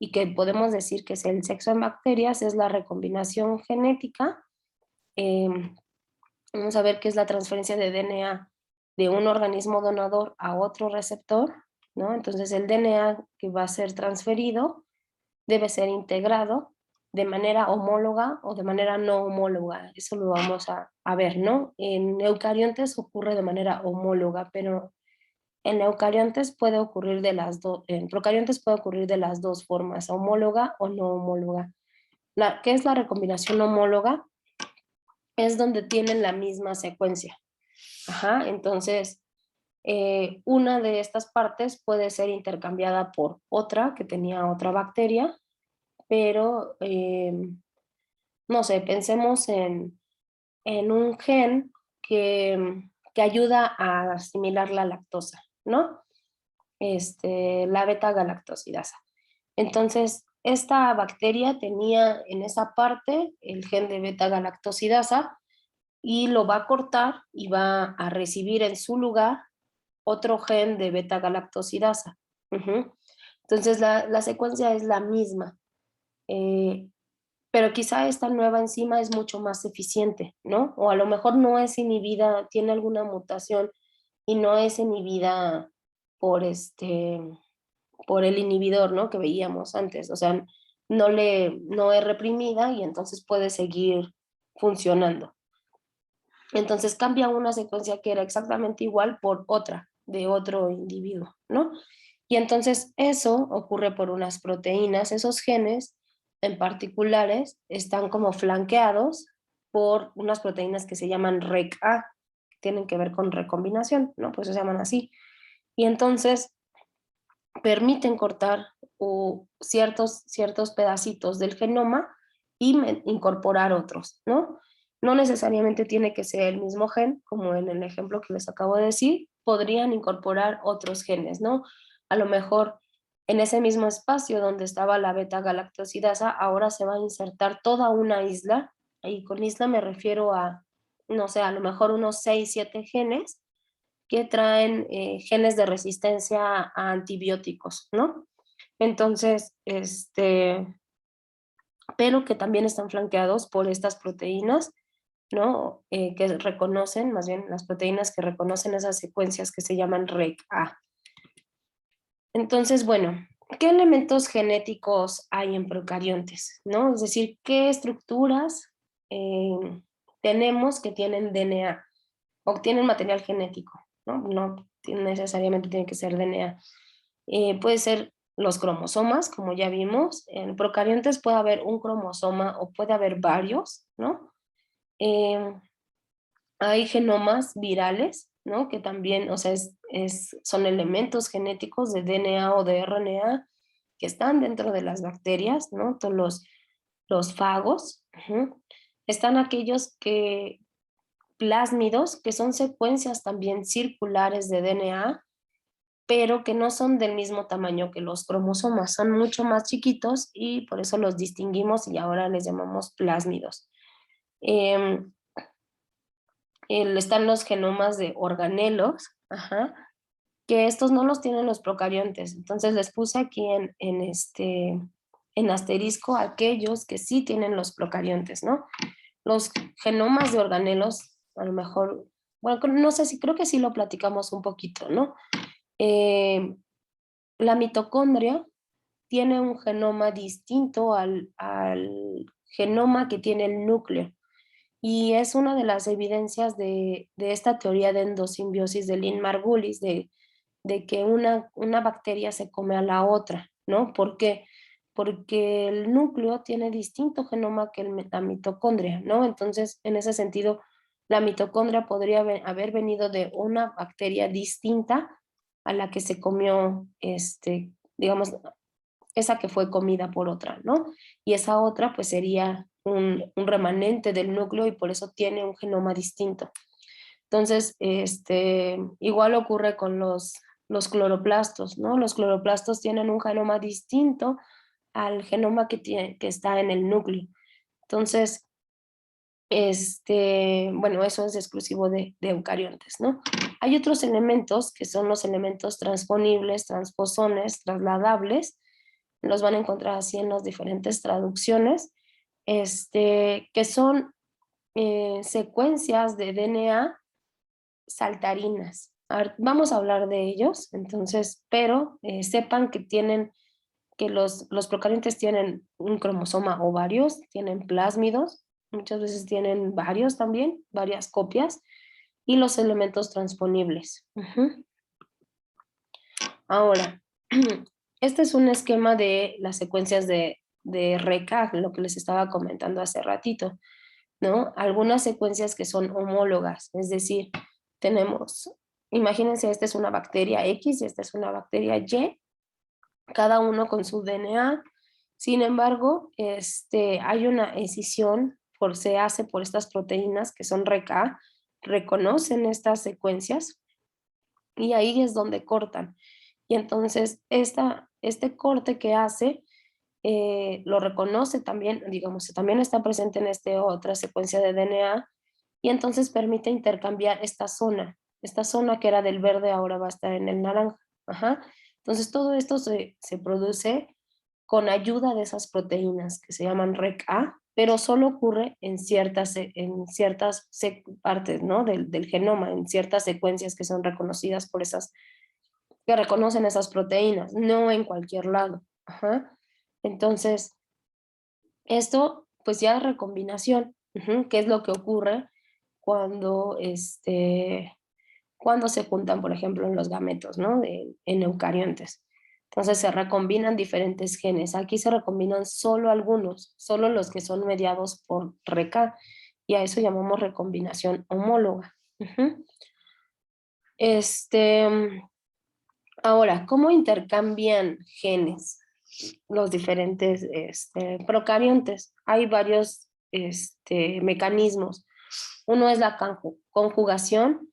y que podemos decir que es el sexo en bacterias, es la recombinación genética. Eh, Vamos a ver qué es la transferencia de DNA de un organismo donador a otro receptor, ¿no? Entonces el DNA que va a ser transferido debe ser integrado de manera homóloga o de manera no homóloga. Eso lo vamos a ver, ¿no? En eucariontes ocurre de manera homóloga, pero en eucariontes puede ocurrir en procariontes puede ocurrir de las dos formas, homóloga o no homóloga. ¿Qué es la recombinación homóloga? Es donde tienen la misma secuencia. Ajá, entonces, una de estas partes puede ser intercambiada por otra que tenía otra bacteria, pero, no sé, pensemos en un gen que ayuda a asimilar la lactosa, ¿no? La beta-galactosidasa. Entonces, esta bacteria tenía en esa parte el gen de beta-galactosidasa y lo va a cortar y va a recibir en su lugar otro gen de beta-galactosidasa. Ujú. Entonces, la secuencia es la misma, eh, pero quizá esta nueva enzima es mucho más eficiente, ¿no? O a lo mejor no es inhibida, tiene alguna mutación y no es inhibida por por el inhibidor, ¿no? Que veíamos antes, o sea, no es reprimida y entonces puede seguir funcionando. Entonces cambia una secuencia que era exactamente igual por otra, de otro individuo, ¿no? Y entonces eso ocurre por unas proteínas, esos genes en particulares están como flanqueados por unas proteínas que se llaman REC-A, que tienen que ver con recombinación, ¿no? Pues se llaman así. Y entonces permiten cortar o ciertos pedacitos del genoma y incorporar otros, ¿no? No necesariamente tiene que ser el mismo gen, como en el ejemplo que les acabo de decir, podrían incorporar otros genes, ¿no? A lo mejor en ese mismo espacio donde estaba la beta-galactosidasa, ahora se va a insertar toda una isla, y con isla me refiero a, no sé, a lo mejor unos 6, 7 genes que traen genes de resistencia a antibióticos, ¿no? Entonces, pero que también están flanqueados por estas proteínas, ¿no? Que reconocen, más bien las proteínas que reconocen esas secuencias que se llaman REC-A. Entonces, bueno, ¿qué elementos genéticos hay en procariontes, ¿no? Es decir, ¿qué estructuras tenemos que tienen DNA o tienen material genético, ¿no? No necesariamente tiene que ser DNA. Puede ser los cromosomas, como ya vimos. En procariontes puede haber un cromosoma o puede haber varios, ¿no? Hay genomas virales, ¿no? Que también, o sea, son elementos genéticos de DNA o de RNA que están dentro de las bacterias, ¿no? Todos los fagos. Están aquellos plásmidos, que son secuencias también circulares de DNA, pero que no son del mismo tamaño que los cromosomas, son mucho más chiquitos y por eso los distinguimos y ahora les llamamos plásmidos. Están los genomas de organelos, que estos no los tienen los procariontes, entonces les puse aquí en asterisco aquellos que sí tienen los procariontes, ¿no? Los genomas de organelos, a lo mejor, bueno, no sé si, creo que sí lo platicamos un poquito, ¿no? La mitocondria tiene un genoma distinto al genoma que tiene el núcleo. Y es una de las evidencias de esta teoría de endosimbiosis de Lynn-Margulis, de que una bacteria se come a la otra, ¿no? ¿Por qué? Porque el núcleo tiene distinto genoma que la mitocondria, ¿no? Entonces, en ese sentido, la mitocondria podría haber venido de una bacteria distinta a la que se comió, digamos, esa que fue comida por otra, ¿no? Y esa otra pues sería un remanente del núcleo y por eso tiene un genoma distinto. Entonces, igual ocurre con los cloroplastos, ¿no? Los cloroplastos tienen un genoma distinto al genoma que está en el núcleo. Entonces, bueno, eso es exclusivo de eucariontes, ¿no? Hay otros elementos que son los elementos transponibles, transposones, trasladables, los van a encontrar así en las diferentes traducciones, que son secuencias de DNA saltarinas. Vamos a hablar de ellos, entonces, pero sepan que que los procariontes tienen un cromosoma o varios, tienen plásmidos, muchas veces tienen varios también, varias copias, y los elementos transponibles. Ahora, este es un esquema de las secuencias de RECA, lo que les estaba comentando hace ratito, ¿no? Algunas secuencias que son homólogas, es decir, tenemos, imagínense, esta es una bacteria X y esta es una bacteria Y, cada uno con su DNA. Sin embargo, hay una escisión, se hace por estas proteínas que son RECA, reconocen estas secuencias y ahí es donde cortan. Y entonces este corte que hace lo reconoce también, digamos, también está presente en otra secuencia de DNA y entonces permite intercambiar esta zona que era del verde ahora va a estar en el naranja. Entonces todo esto se produce con ayuda de esas proteínas que se llaman REC-A, pero solo ocurre en ciertas partes, ¿no? del genoma, en ciertas secuencias que son reconocidas por que reconocen esas proteínas, no en cualquier lado. Entonces, esto pues ya es recombinación, que es lo que ocurre cuando, cuando se juntan, por ejemplo, en los gametos, ¿no? En eucariontes. Entonces se recombinan diferentes genes. Aquí se recombinan solo algunos, solo los que son mediados por RECA, y a eso llamamos recombinación homóloga. Ahora, ¿cómo intercambian genes? los diferentes procariontes. Hay varios mecanismos. Uno es la conjugación,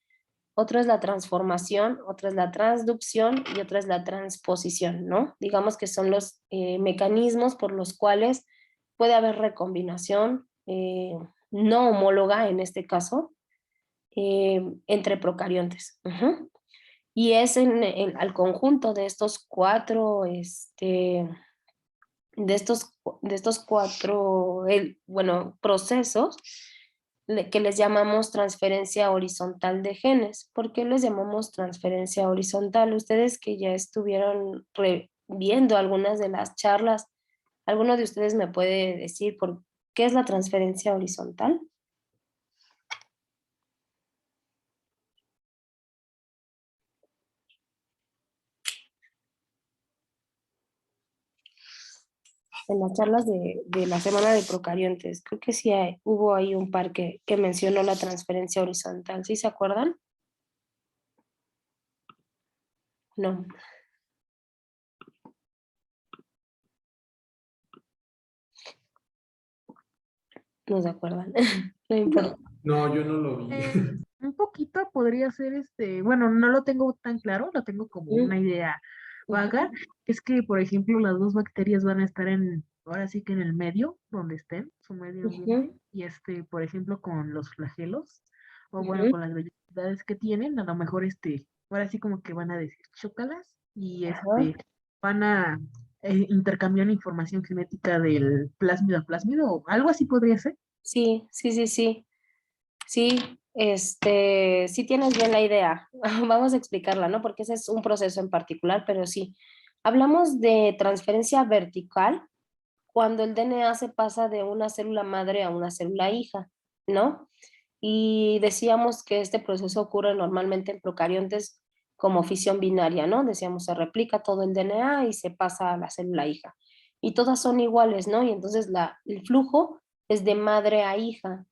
otro es la transformación, otro es la transducción y otro es la transposición, ¿no? Digamos que son los mecanismos por los cuales puede haber recombinación no homóloga en este caso entre procariontes. Y es al conjunto de estos cuatro, de estos cuatro, bueno, procesos que les llamamos transferencia horizontal de genes. ¿Por qué les llamamos transferencia horizontal? Ustedes que ya estuvieron viendo algunas de las charlas, ¿alguno de ustedes me puede decir por qué es la transferencia horizontal? En las charlas de la semana de procariontes, creo que sí hubo ahí un par que mencionó la transferencia horizontal, ¿sí se acuerdan? No, no se acuerdan, no importa.
No, yo no lo vi.
Un poquito podría ser bueno, no lo tengo tan claro, lo tengo como una idea vaga. Es que, por ejemplo, las dos bacterias van a estar ahora sí que en el medio, donde estén, su medio ambiente, y por ejemplo, con los flagelos, o bueno, con las vellosidades que tienen, a lo mejor ahora sí como que van a decir chócalas, y van a intercambiar información genética del plásmido a plásmido, o algo así podría ser.
Sí, sí, sí, sí. Sí, sí tienes bien la idea. Vamos a explicarla, ¿no? Porque ese es un proceso en particular, pero sí. Hablamos de transferencia vertical cuando el DNA se pasa de una célula madre a una célula hija, ¿no? Y decíamos que este proceso ocurre normalmente en procariontes como fisión binaria, ¿no? Decíamos, se replica todo el DNA y se pasa a la célula hija. Y todas son iguales, ¿no? Y entonces el flujo es de madre a hija.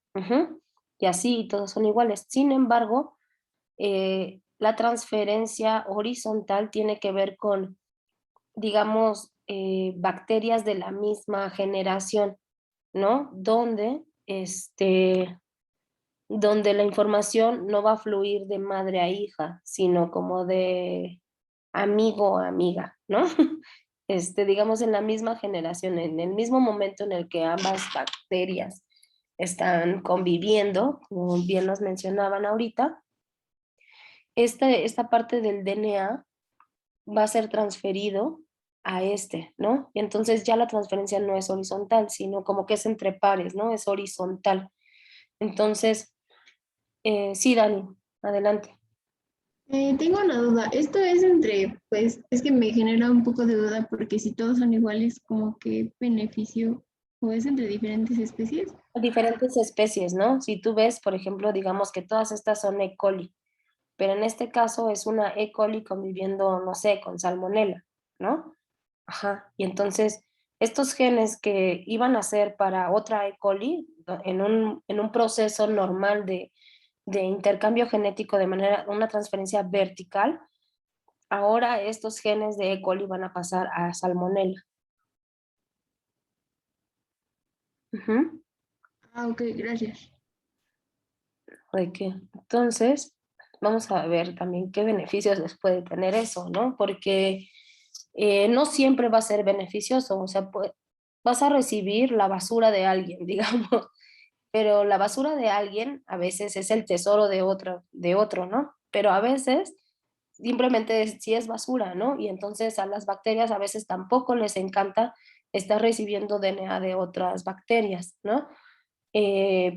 Y así todos son iguales. Sin embargo, la transferencia horizontal tiene que ver con, digamos, bacterias de la misma generación, ¿no? Donde la información no va a fluir de madre a hija, sino como de amigo a amiga, ¿no? Digamos en la misma generación, en el mismo momento en el que ambas bacterias están conviviendo, como bien nos mencionaban ahorita, esta parte del DNA va a ser transferido a ¿no? Y entonces ya la transferencia no es horizontal, sino como que es entre pares, ¿no? Es horizontal. Entonces, sí, Dani, adelante.
Tengo una duda. Esto es pues, es que me genera un poco de duda porque si todos son iguales, como que beneficio o es entre diferentes especies.
Diferentes especies, ¿no? Si tú ves, por ejemplo, digamos que todas estas son E. coli, pero en este caso es una E. coli conviviendo, no sé, con salmonella, ¿no? Ajá, y entonces estos genes que iban a ser para otra E. coli, en un proceso normal de intercambio genético de manera, una transferencia vertical, ahora estos genes de E. coli van a pasar a salmonella. Ujú.
Ah, ok, gracias.
¿De qué? Entonces, vamos a ver también qué beneficios les puede tener eso, ¿no? Porque no siempre va a ser beneficioso, o sea, vas a recibir la basura de alguien, digamos, pero la basura de alguien a veces es el tesoro de otro, ¿no? Pero a veces simplemente sí es basura, ¿no? Y entonces a las bacterias a veces tampoco les encanta estar recibiendo DNA de otras bacterias, ¿no?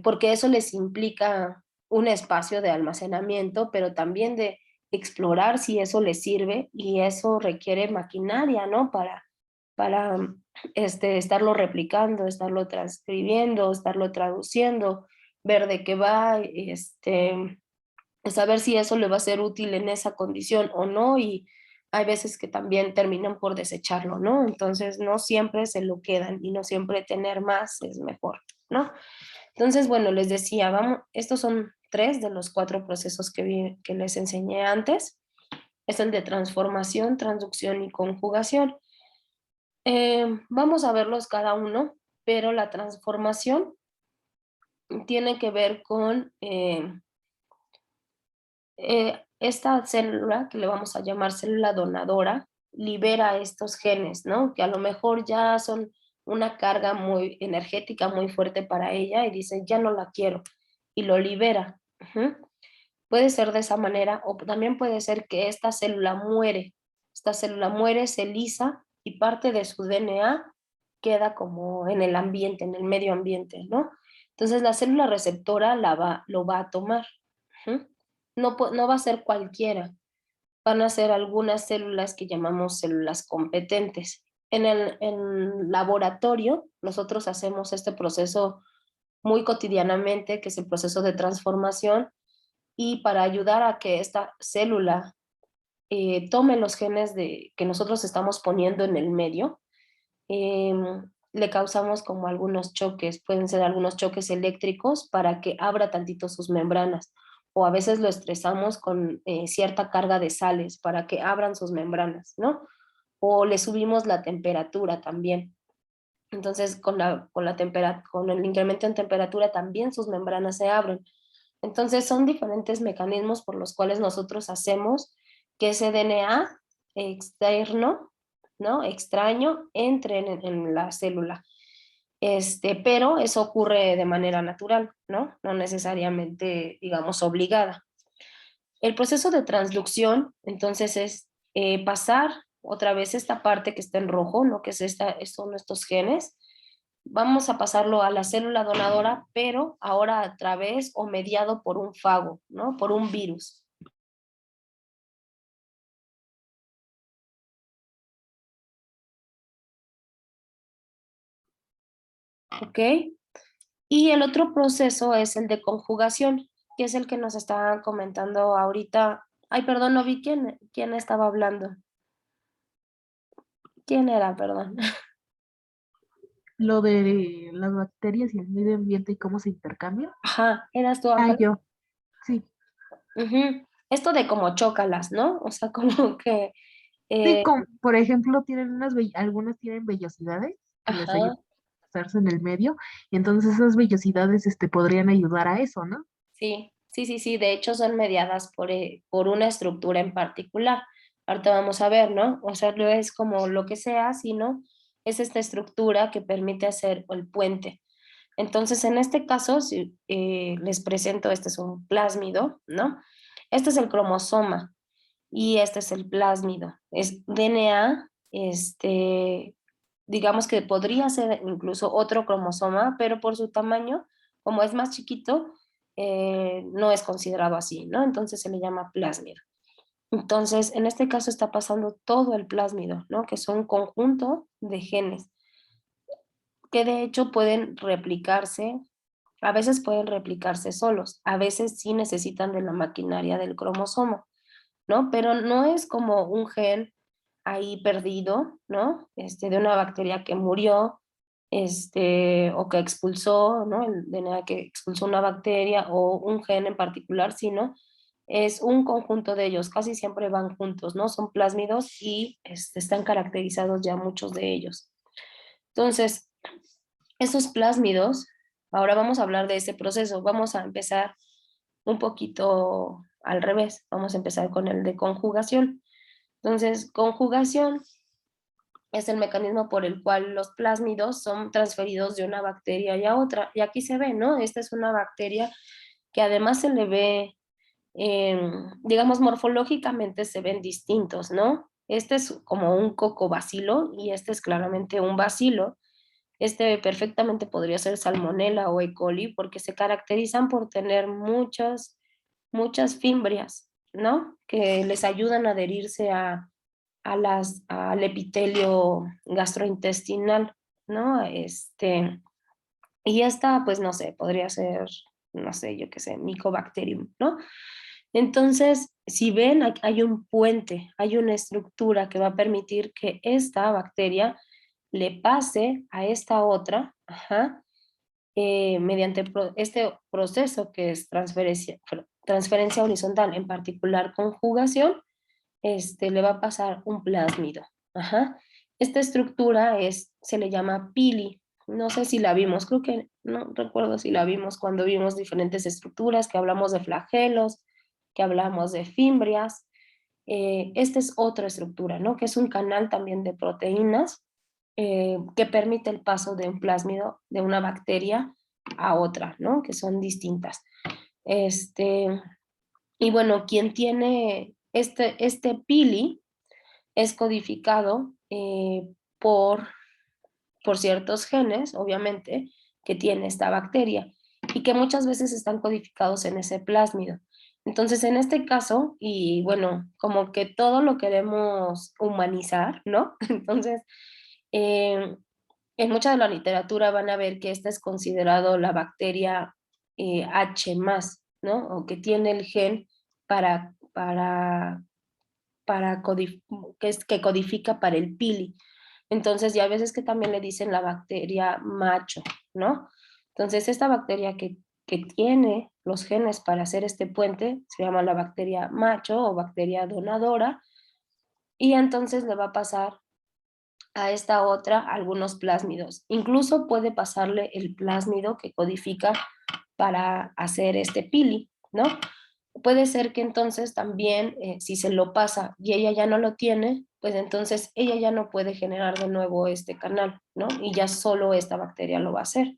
Porque eso les implica un espacio de almacenamiento, pero también de explorar si eso les sirve y eso requiere maquinaria, ¿no? Para estarlo replicando, estarlo transcribiendo, estarlo traduciendo, ver de qué va, saber si eso le va a ser útil en esa condición o no, y hay veces que también terminan por desecharlo, ¿no? Entonces no siempre se lo quedan y no siempre tener más es mejor, ¿no? Entonces, bueno, les decía, vamos, estos son 3 de los 4 procesos que les enseñé antes. Es el de transformación, transducción y conjugación. Vamos a verlos cada uno, pero la transformación tiene que ver con esta célula, que le vamos a llamar célula donadora, libera estos genes, ¿no? Que a lo mejor ya son una carga muy energética, muy fuerte para ella, y dice, ya no la quiero, y lo libera. Ujú. Puede ser de esa manera, o también puede ser que esta célula muere. Esta célula muere, se lisa, y parte de su DNA queda como en el ambiente, en el medio ambiente, ¿no? Entonces la célula receptora lo va a tomar. Ujú. No va a ser cualquiera, van a ser algunas células que llamamos células competentes. En laboratorio, nosotros hacemos este proceso muy cotidianamente, que es el proceso de transformación, y para ayudar a que esta célula tome los genes que nosotros estamos poniendo en el medio, le causamos como algunos choques, pueden ser algunos choques eléctricos para que abra tantito sus membranas, o a veces lo estresamos con cierta carga de sales para que abran sus membranas, ¿no? O le subimos la temperatura también. Entonces, con el incremento en temperatura también sus membranas se abren. Entonces, son diferentes mecanismos por los cuales nosotros hacemos que ese DNA externo, ¿no? Extraño, entre en la célula. Pero eso ocurre de manera natural, ¿no? No necesariamente, digamos, obligada. El proceso de transducción, entonces, es pasar otra vez esta parte que está en rojo, ¿no? Que es son estos genes. Vamos a pasarlo a la célula donadora, pero ahora a través o mediado por un fago, ¿no? Por un virus. ¿Ok? Y el otro proceso es el de conjugación, que es el que nos está comentando ahorita. Ay, perdón, no vi quién estaba hablando. ¿Quién era, perdón?
Lo de las bacterias y el medio ambiente y cómo se intercambian.
Ajá, eras tú,
Ah,
Ángel.
yo, sí.
Ujú. Esto de como chócalas, ¿no? O sea, como que,
Sí,
eh,
por ejemplo, tienen algunas tienen vellosidades que les ayudan
ajá,
a pasarse en el medio, y entonces esas vellosidades podrían ayudar a eso, ¿no?
sí, sí, sí, sí, de hecho son mediadas por una estructura en particular. Ahorita vamos a ver, ¿no? O sea, no es como lo que sea, sino es esta estructura que permite hacer el puente. Entonces, en este caso, si les presento, este es un plásmido, ¿no? Este es el cromosoma y este es el plásmido. Es DNA, digamos que podría ser incluso otro cromosoma, pero por su tamaño, como es más chiquito, no es considerado así, ¿no? Entonces se le llama plásmido. Entonces, en este caso está pasando todo el plásmido, ¿no? Que son un conjunto de genes que de hecho pueden replicarse, a veces pueden replicarse solos, a veces sí necesitan de la maquinaria del cromosoma, ¿no? Pero no es como un gen ahí perdido, ¿no? De una bacteria que murió, o que expulsó, ¿no? El DNA que expulsó una bacteria o un gen en particular, sino es un conjunto de ellos, casi siempre van juntos, ¿no? Son plásmidos y están caracterizados ya muchos de ellos. Entonces, estos plásmidos, ahora vamos a hablar de ese proceso, vamos a empezar un poquito al revés, vamos a empezar con el de conjugación. Entonces, conjugación es el mecanismo por el cual los plásmidos son transferidos de una bacteria a otra. Y aquí se ve, ¿no? Esta es una bacteria que además se le ve, digamos, morfológicamente se ven distintos, ¿no? Este es como un cocobacilo y este es claramente un bacilo. Este perfectamente podría ser Salmonella o E. coli porque se caracterizan por tener muchas fimbrias, ¿no? Que les ayudan a adherirse al epitelio gastrointestinal, ¿no? Y esta, pues no sé, podría ser, no sé, yo qué sé, Mycobacterium, ¿no? Entonces, si ven, hay un puente, hay una estructura que va a permitir que esta bacteria le pase a esta otra, ajá, mediante este proceso que es transferencia horizontal, en particular conjugación, le va a pasar un plásmido. Ajá. Esta estructura se le llama pili. No sé si la vimos, creo que no recuerdo si la vimos cuando vimos diferentes estructuras, que hablamos de flagelos, que hablamos de fimbrias. Esta es otra estructura, ¿no? Que es un canal también de proteínas que permite el paso de un plásmido de una bacteria a otra, ¿no? Que son distintas. Y bueno, quien tiene este pili es codificado por ciertos genes, obviamente, que tiene esta bacteria y que muchas veces están codificados en ese plásmido. Entonces, en este caso, y bueno, como que todo lo queremos humanizar, ¿no? Entonces, en mucha de la literatura van a ver que esta es considerado la bacteria H+, ¿no? O que tiene el gen para que codifica para el pili. Entonces, ya a veces que también le dicen la bacteria macho, ¿no? Entonces, esta bacteria que tiene los genes para hacer este puente se llama la bacteria macho o bacteria donadora, y entonces le va a pasar a esta otra algunos plásmidos. Incluso puede pasarle el plásmido que codifica para hacer este pili, ¿no? Puede ser que entonces también, si se lo pasa y ella ya no lo tiene, pues entonces ella ya no puede generar de nuevo este canal, ¿no? Y ya solo esta bacteria lo va a hacer.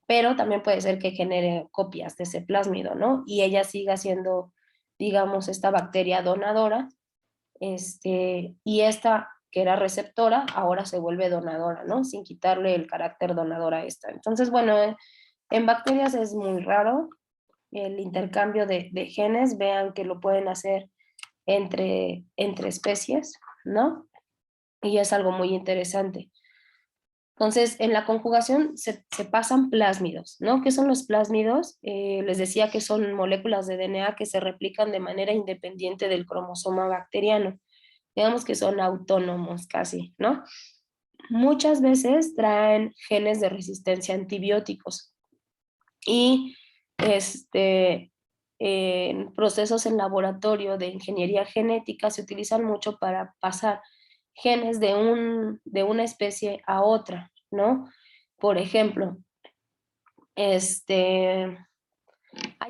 Pero también puede ser que genere copias de ese plásmido, ¿no? Y ella siga siendo, digamos, esta bacteria donadora, y esta que era receptora, ahora se vuelve donadora, ¿no? Sin quitarle el carácter donador a esta. Entonces, bueno, en bacterias es muy raro el intercambio de genes, vean que lo pueden hacer entre especies, ¿no? Y es algo muy interesante. Entonces, en la conjugación se pasan plásmidos, ¿no? ¿Qué son los plásmidos? Les decía que son moléculas de DNA que se replican de manera independiente del cromosoma bacteriano. Digamos que son autónomos casi, ¿no? Muchas veces traen genes de resistencia a antibióticos y en procesos en laboratorio de ingeniería genética se utilizan mucho para pasar genes de una especie a otra, ¿no? Por ejemplo, hay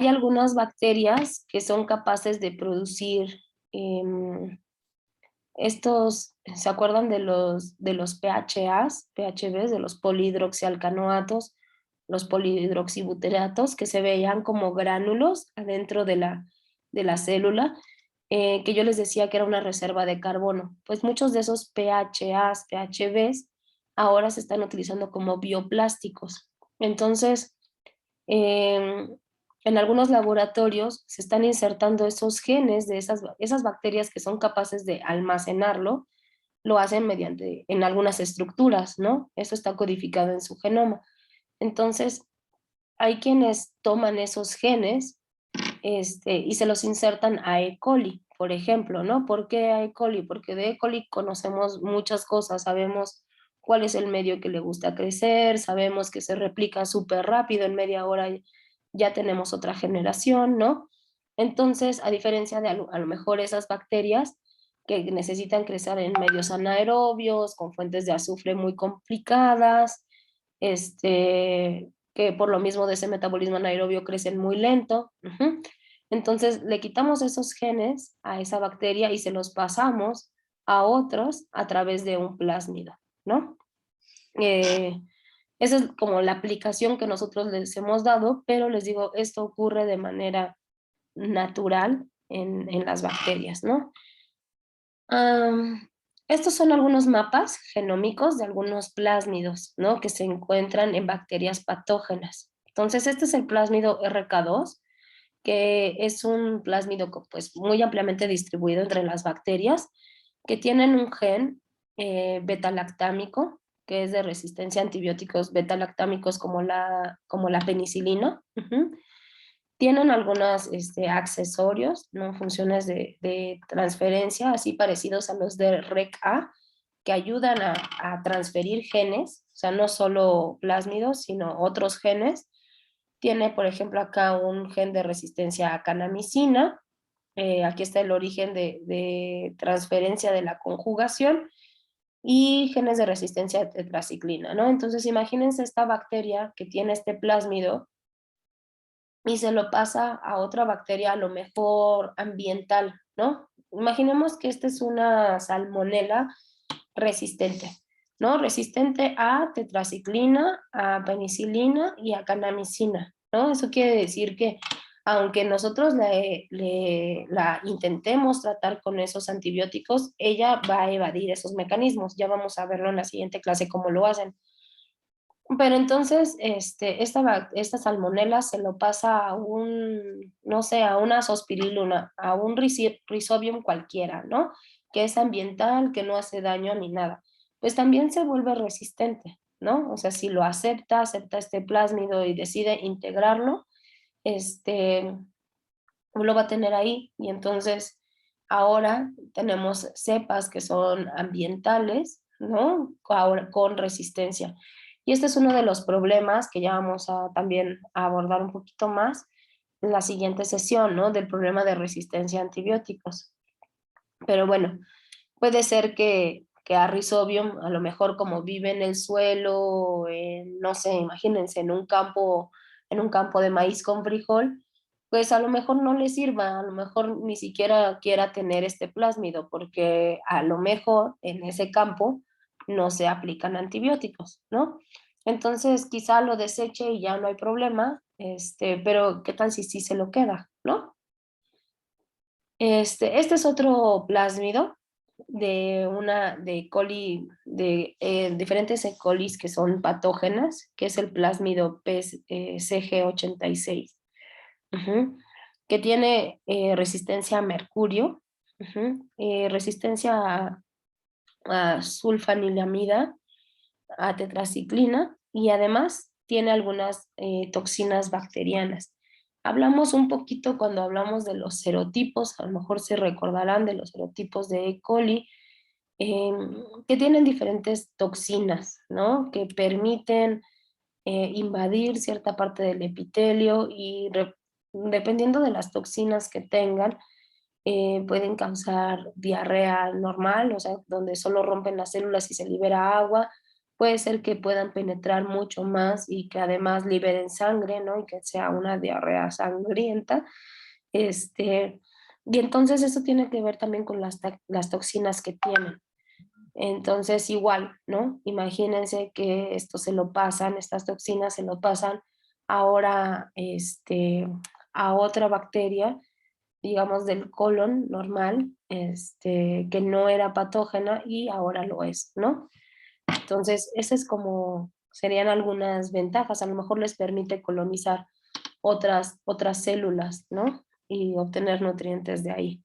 algunas bacterias que son capaces de producir ¿se acuerdan de los PHAs, PHBs, de los polihidroxialcanoatos, los polihidroxibutiratos, que se veían como gránulos adentro de la célula, que yo les decía que era una reserva de carbono? Pues muchos de esos PHAs, PHBs, ahora se están utilizando como bioplásticos. Entonces, en algunos laboratorios se están insertando esos genes de esas bacterias que son capaces de almacenarlo, lo hacen en algunas estructuras, ¿no? Eso está codificado en su genoma. Entonces, hay quienes toman esos genes y se los insertan a E. coli, por ejemplo, ¿no? ¿Por qué a E. coli? Porque de E. coli conocemos muchas cosas, sabemos cuál es el medio que le gusta crecer, sabemos que se replica súper rápido, en media hora ya tenemos otra generación, ¿no? Entonces, a diferencia de a lo mejor esas bacterias que necesitan crecer en medios anaerobios, con fuentes de azufre muy complicadas, que por lo mismo de ese metabolismo anaerobio crecen muy lento. Entonces, le quitamos esos genes a esa bacteria y se los pasamos a otros a través de un plásmido, ¿no? Esa es como la aplicación que nosotros les hemos dado, pero les digo, esto ocurre de manera natural en las bacterias, ¿no? Estos son algunos mapas genómicos de algunos plásmidos, ¿no? Que se encuentran en bacterias patógenas. Entonces, este es el plásmido RK2, que es un plásmido pues, muy ampliamente distribuido entre las bacterias, que tienen un gen beta-lactámico, que es de resistencia a antibióticos beta-lactámicos como la penicilina. Tienen algunos accesorios, ¿no? Funciones de transferencia, así parecidos a los de REC-A, que ayudan a transferir genes, o sea, no solo plásmidos, sino otros genes. Tiene, por ejemplo, acá un gen de resistencia a canamicina. Aquí está el origen de transferencia de la conjugación. y genes de resistencia a tetraciclina, ¿no? Entonces imagínense esta bacteria que tiene este plásmido y se lo pasa a otra bacteria a lo mejor ambiental, ¿no? Imaginemos que esta es una salmonela resistente, ¿no? Resistente a tetraciclina, a penicilina y a kanamicina, ¿no? Eso quiere decir que aunque nosotros la intentemos tratar con esos antibióticos, ella va a evadir esos mecanismos. Ya vamos a verlo en la siguiente clase cómo lo hacen. Pero entonces, esta salmonela se lo pasa a un, no sé, a una zospirillina, a un rhizobium cualquiera, ¿no? Que es ambiental, que no hace daño ni nada. Pues también se vuelve resistente, ¿no? O sea, si lo acepta este plásmido y decide integrarlo, lo va a tener ahí. Y entonces, ahora tenemos cepas que son ambientales, ¿no? Ahora con resistencia. Y este es uno de los problemas que ya vamos a también a abordar un poquito más en la siguiente sesión, ¿no? Del problema de resistencia a antibióticos. Pero bueno, puede ser que a Rhizobium, a lo mejor como vive en el suelo, no sé, imagínense, en un campo de maíz con frijol, pues a lo mejor no le sirva, a lo mejor ni siquiera quiera tener este plásmido, porque a lo mejor en ese campo no se aplican antibióticos, ¿no? Entonces quizá lo deseche y ya no hay problema, pero ¿qué tal si sí se lo queda, ¿no? Este es otro plásmido de coli, de diferentes E. colis que son patógenas, que es el plásmido CG86, que tiene resistencia a mercurio, resistencia a sulfanilamida, a tetraciclina y además tiene algunas toxinas bacterianas. Hablamos un poquito cuando hablamos de los serotipos, a lo mejor se recordarán de los serotipos de E. coli, que tienen diferentes toxinas, ¿no? Que permiten invadir cierta parte del epitelio y dependiendo de las toxinas que tengan, pueden causar diarrea normal, o sea, donde solo rompen las células y se libera agua. Puede ser que puedan penetrar mucho más y que además liberen sangre, ¿no? Y que sea una diarrea sangrienta. Y entonces eso tiene que ver también con las toxinas que tienen. Entonces igual, ¿no? Imagínense que esto se lo pasan, estas toxinas se lo pasan ahora a otra bacteria, digamos del colon normal, que no era patógena y ahora lo es, ¿no? Entonces, ese es como, serían algunas ventajas, a lo mejor les permite colonizar otras células, ¿no? Y obtener nutrientes de ahí.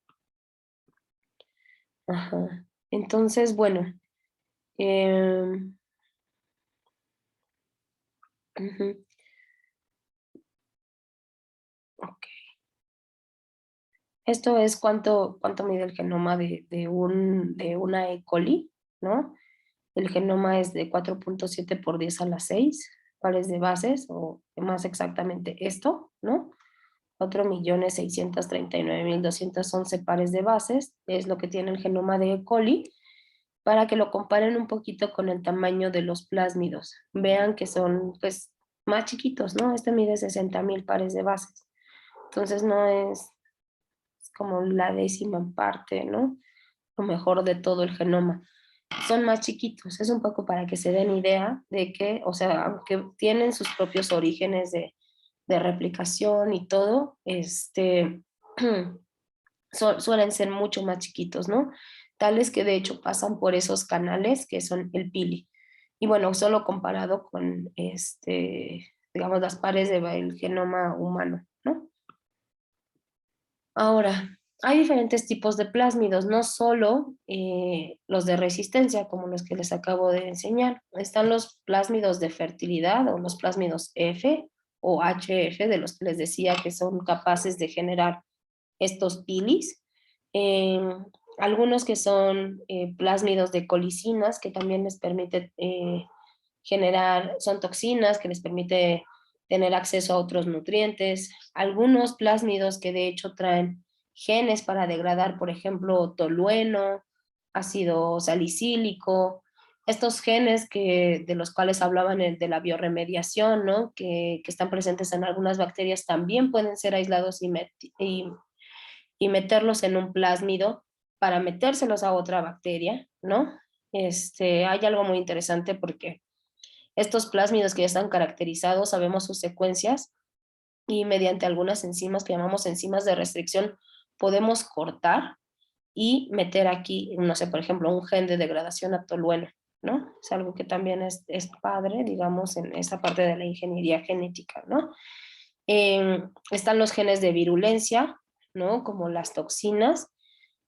Ajá. Entonces, bueno, ujú, ok. Esto es cuánto mide el genoma de una E. coli, ¿no? El genoma es de 4.7 por 10 a la 6 pares de bases, o más exactamente esto, ¿no? 4.639.211 pares de bases, es lo que tiene el genoma de E. coli, para que lo comparen un poquito con el tamaño de los plásmidos. Vean que son, pues, más chiquitos, ¿no? Este mide 60.000 pares de bases. Entonces no es como la décima parte, ¿no? Lo mejor de todo el genoma. Son más chiquitos, es un poco para que se den idea de que, o sea, aunque tienen sus propios orígenes de replicación y todo, suelen ser mucho más chiquitos, ¿no? Tales que de hecho pasan por esos canales que son el pili. Y bueno, solo comparado con, digamos, las pares del genoma humano, ¿no? Ahora, hay diferentes tipos de plásmidos, no solo los de resistencia, como los que les acabo de enseñar. Están los plásmidos de fertilidad o los plásmidos F o HF, de los que les decía que son capaces de generar estos pilis. Algunos que son plásmidos de colicinas, que también les permite generar, son toxinas que les permite tener acceso a otros nutrientes. Algunos plásmidos que de hecho traen genes para degradar, por ejemplo, tolueno, ácido salicílico, estos genes de los cuales hablaban de la bioremediación, ¿no? Que están presentes en algunas bacterias, también pueden ser aislados y meterlos en un plásmido para metérselos a otra bacteria, ¿no? Hay algo muy interesante porque estos plásmidos que ya están caracterizados, sabemos sus secuencias y mediante algunas enzimas que llamamos enzimas de restricción, podemos cortar y meter aquí, no sé, por ejemplo, un gen de degradación a tolueno, ¿no? Es algo que también es padre, digamos, en esa parte de la ingeniería genética, ¿no? Están los genes de virulencia, ¿no? Como las toxinas,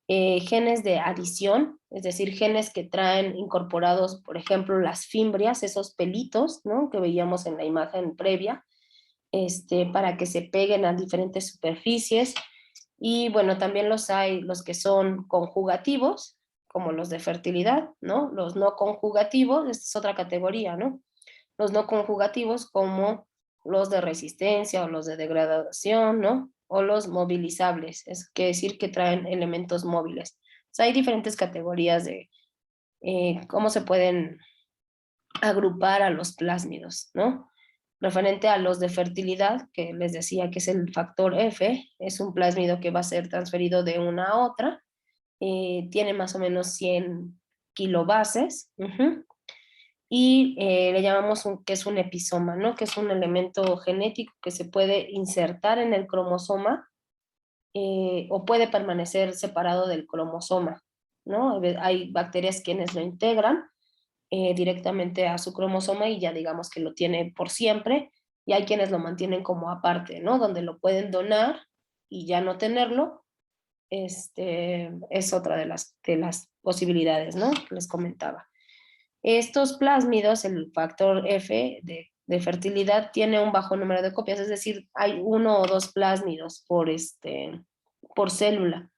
genes de adición, es decir, genes que traen incorporados, por ejemplo, las fimbrias, esos pelitos, ¿no? Que veíamos en la imagen previa, para que se peguen a diferentes superficies. Y bueno, también los hay, los que son conjugativos, como los de fertilidad, ¿no? Los no conjugativos, esta es otra categoría, ¿no? Los no conjugativos como los de resistencia o los de degradación, ¿no? O los movilizables, es que decir que traen elementos móviles. O sea, hay diferentes categorías de cómo se pueden agrupar a los plásmidos, ¿no? Referente a los de fertilidad, que les decía que es el factor F, es un plásmido que va a ser transferido de una a otra, tiene más o menos 100 kilobases, y le llamamos que es un episoma, ¿no? Que es un elemento genético que se puede insertar en el cromosoma o puede permanecer separado del cromosoma, ¿no? Hay bacterias quienes lo integran directamente a su cromosoma y ya digamos que lo tiene por siempre, y hay quienes lo mantienen como aparte, ¿no? Donde lo pueden donar y ya no tenerlo, es otra de las posibilidades, ¿no? Que les comentaba. Estos plásmidos, el factor F de fertilidad, tiene un bajo número de copias, es decir, hay 1 o 2 plásmidos por célula.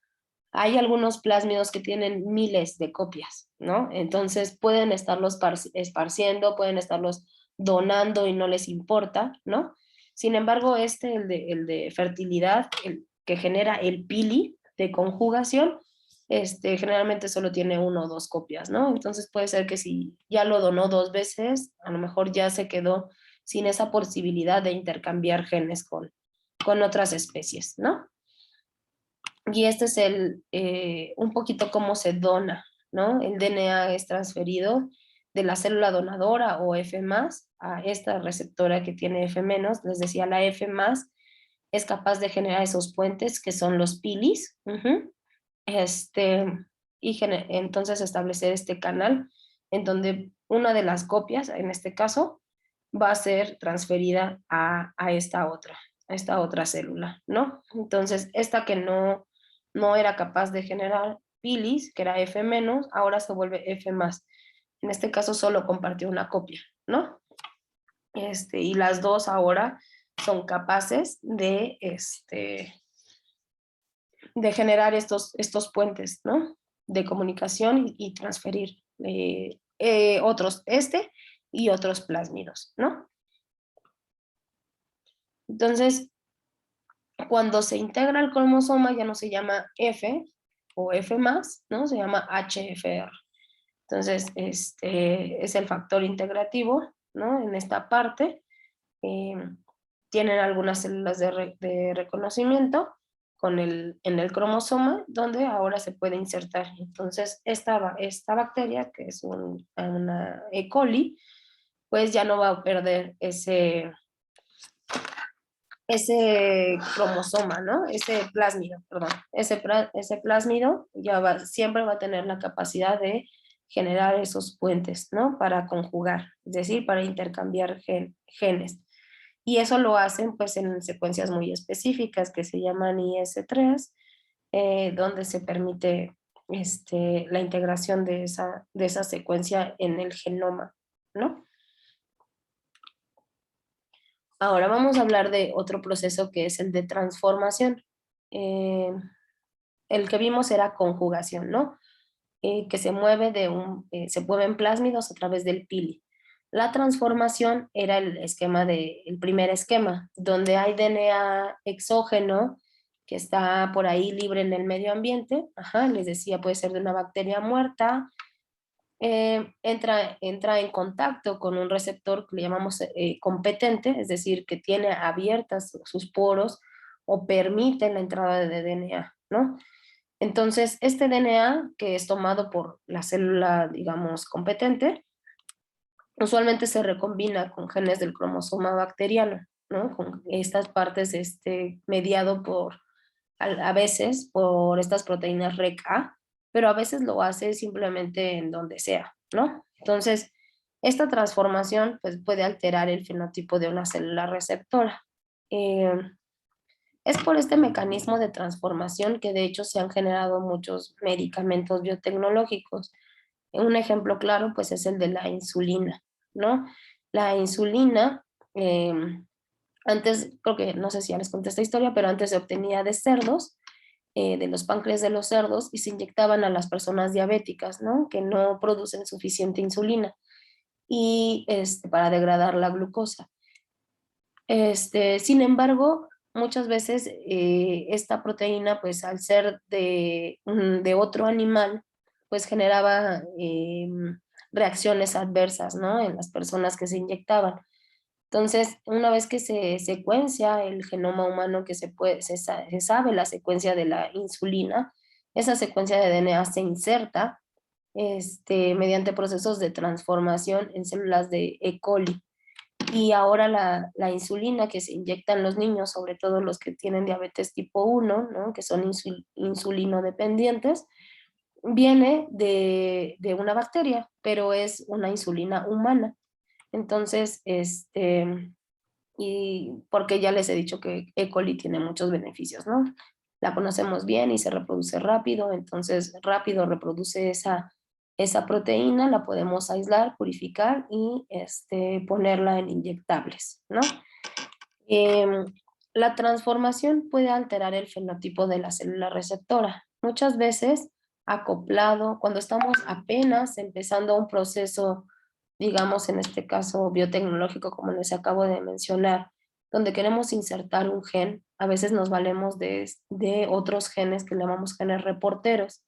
Hay algunos plásmidos que tienen miles de copias, ¿no? Entonces pueden estarlos esparciendo, pueden estarlos donando y no les importa, ¿no? Sin embargo, el de fertilidad, el que genera el pili de conjugación, generalmente solo tiene 1 o 2 copias, ¿no? Entonces puede ser que si ya lo donó 2 veces, a lo mejor ya se quedó sin esa posibilidad de intercambiar genes con otras especies, ¿no? Y este es un poquito cómo se dona, ¿no? El DNA es transferido de la célula donadora o F+, a esta receptora que tiene F-, les decía, la F+, es capaz de generar esos puentes que son los pilis, entonces establecer este canal en donde una de las copias, en este caso, va a ser transferida a esta otra célula, ¿no? Entonces, esta que no era capaz de generar pilis, que era F-, ahora se vuelve F+. En este caso solo compartió una copia, ¿no? Y las dos ahora son capaces de generar estos puentes, ¿no? De comunicación y transferir otros, y otros plásmidos, ¿no? Entonces, cuando se integra el cromosoma ya no se llama F o F+, ¿no? Se llama HFR. Entonces, es el factor integrativo, ¿no? En esta parte tienen algunas células de reconocimiento en el cromosoma, donde ahora se puede insertar. Entonces, esta bacteria, que es una E. coli, pues ya no va a perder ese cromosoma, ¿no? Ese plásmido, perdón. Ese plásmido siempre va a tener la capacidad de generar esos puentes, ¿no? Para conjugar, es decir, para intercambiar genes. Y eso lo hacen pues en secuencias muy específicas que se llaman IS3, donde se permite la integración de esa secuencia en el genoma, ¿no? Ahora vamos a hablar de otro proceso que es el de transformación. El que vimos era conjugación, ¿no? Que se mueven plásmidos a través del pili. La transformación era el primer esquema, donde hay DNA exógeno que está por ahí libre en el medio ambiente. Les decía, puede ser de una bacteria muerta, entra en contacto con un receptor que le llamamos competente, es decir, que tiene abiertas sus poros o permite la entrada de DNA, ¿no? Entonces, este DNA que es tomado por la célula, digamos, competente, usualmente se recombina con genes del cromosoma bacteriano, ¿no? Con estas partes mediado a veces por estas proteínas REC-A, pero a veces lo hace simplemente en donde sea, ¿no? Entonces, esta transformación pues, puede alterar el fenotipo de una célula receptora. Es por este mecanismo de transformación que de hecho se han generado muchos medicamentos biotecnológicos. Un ejemplo claro pues es el de la insulina, ¿no? La insulina, antes, creo que, no sé si ya les conté esta historia, pero antes se obtenía de cerdos, de los páncreas de los cerdos, y se inyectaban a las personas diabéticas, ¿no? Que no producen suficiente insulina, y para degradar la glucosa. Sin embargo, muchas veces esta proteína, pues al ser de otro animal, pues generaba reacciones adversas, ¿no? En las personas que se inyectaban. Entonces, una vez que se secuencia el genoma humano, que se sabe la secuencia de la insulina, esa secuencia de DNA se inserta mediante procesos de transformación en células de E. coli. Y ahora la insulina que se inyectan los niños, sobre todo los que tienen diabetes tipo 1, ¿no? Que son insulinodependientes, viene de una bacteria, pero es una insulina humana. Entonces, y porque ya les he dicho que E. coli tiene muchos beneficios, ¿no? La conocemos bien y se reproduce rápido, entonces rápido reproduce esa proteína, la podemos aislar, purificar y ponerla en inyectables, ¿no? La transformación puede alterar el fenotipo de la célula receptora. Muchas veces acoplado, cuando estamos apenas empezando un proceso, digamos en este caso biotecnológico, como les acabo de mencionar, donde queremos insertar un gen, a veces nos valemos de otros genes que llamamos genes reporteros.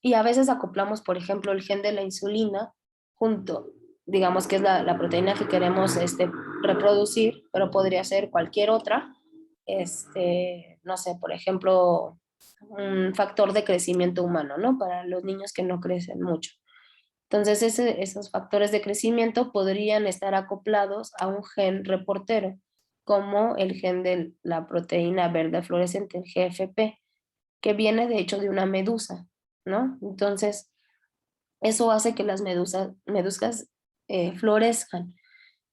Y a veces acoplamos, por ejemplo, el gen de la insulina junto, digamos que es la proteína que queremos reproducir, pero podría ser cualquier otra, no sé, por ejemplo, un factor de crecimiento humano, ¿no? Para los niños que no crecen mucho. Entonces, esos factores de crecimiento podrían estar acoplados a un gen reportero, como el gen de la proteína verde fluorescente, el GFP, que viene de hecho de una medusa, ¿no? Entonces, eso hace que las medusas florezcan.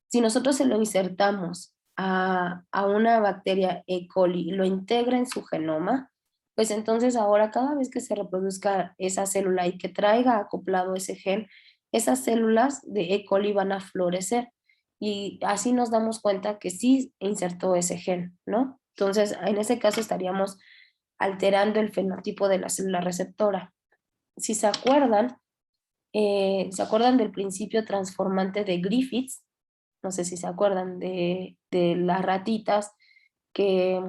Si nosotros se lo insertamos a una bacteria E. coli y lo integra en su genoma, pues entonces ahora cada vez que se reproduzca esa célula y que traiga acoplado ese gen, esas células de E. coli van a florecer. Y así nos damos cuenta que sí insertó ese gen, ¿no? Entonces, en ese caso estaríamos alterando el fenotipo de la célula receptora. Si se acuerdan del principio transformante de Griffiths, no sé si se acuerdan de las ratitas que,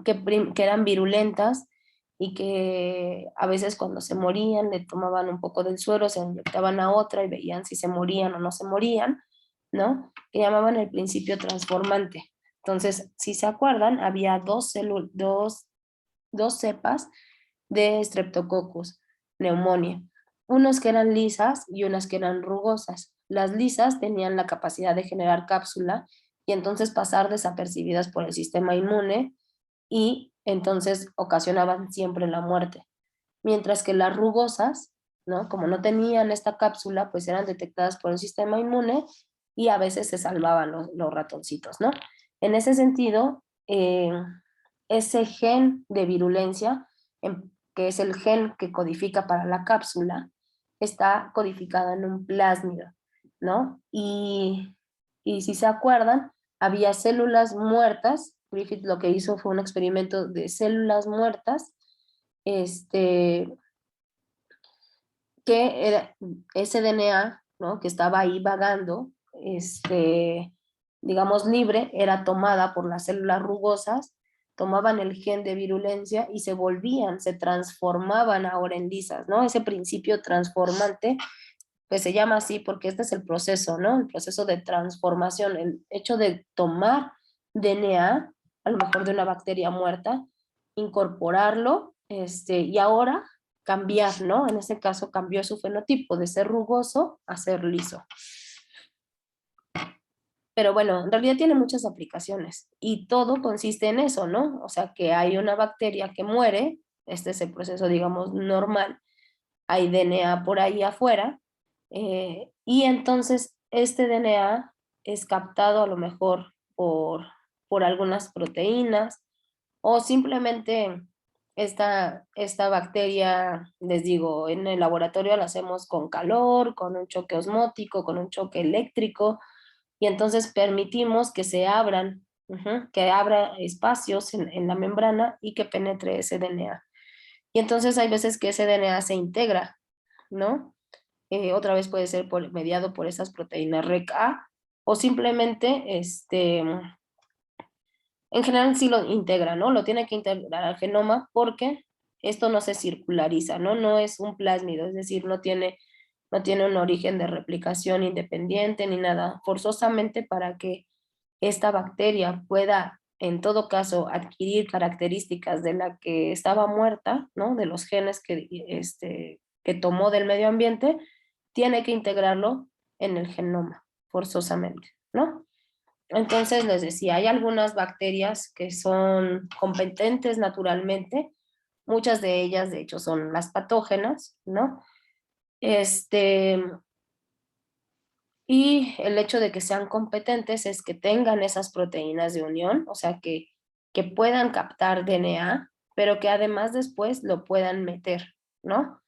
que eran virulentas y que a veces cuando se morían le tomaban un poco del suero, se inyectaban a otra y veían si se morían o no se morían, ¿no? Que llamaban el principio transformante. Entonces, si se acuerdan, había dos cepas de Streptococcus pneumoniae, unos que eran lisas y unas que eran rugosas. Las lisas tenían la capacidad de generar cápsula y entonces pasar desapercibidas por el sistema inmune y entonces ocasionaban siempre la muerte. Mientras que las rugosas, ¿no? Como no tenían esta cápsula, pues eran detectadas por el sistema inmune y a veces se salvaban los ratoncitos, ¿no? En ese sentido, ese gen de virulencia, que es el gen que codifica para la cápsula, está codificado en un plásmido, ¿no? Y si se acuerdan, había células muertas. Griffith lo que hizo fue un experimento de células muertas, que era ese DNA, ¿no? Que estaba ahí vagando, digamos libre, era tomada por las células rugosas tomaban el gen de virulencia y se transformaban ahora en lisas, ¿no? Ese principio transformante, pues se llama así porque este es el proceso, ¿no? El proceso de transformación, el hecho de tomar DNA, a lo mejor de una bacteria muerta, incorporarlo, y ahora cambiar, ¿no? En este caso cambió su fenotipo de ser rugoso a ser liso. Pero bueno, en realidad tiene muchas aplicaciones y todo consiste en eso, ¿no? O sea, que hay una bacteria que muere, este es el proceso, digamos, normal, hay DNA por ahí afuera, y entonces este DNA es captado a lo mejor por algunas proteínas o simplemente esta bacteria, les digo, en el laboratorio la hacemos con calor, con un choque osmótico, con un choque eléctrico, y entonces permitimos que se abran, que abra espacios en la membrana y que penetre ese DNA. Y entonces hay veces que ese DNA se integra, ¿no? Otra vez puede ser mediado por esas proteínas REC-A o simplemente, en general sí lo integra, ¿no? Lo tiene que integrar al genoma porque esto no se circulariza, ¿no? No es un plásmido, es decir, no tiene un origen de replicación independiente ni nada. Forzosamente para que esta bacteria pueda, en todo caso, adquirir características de la que estaba muerta, ¿no? De los genes que tomó del medio ambiente, tiene que integrarlo en el genoma, forzosamente, ¿no? Entonces, les decía, hay algunas bacterias que son competentes naturalmente, muchas de ellas, de hecho, son las patógenas, ¿no? Y el hecho de que sean competentes es que tengan esas proteínas de unión, o sea, que puedan captar DNA, pero que además después lo puedan meter, ¿no?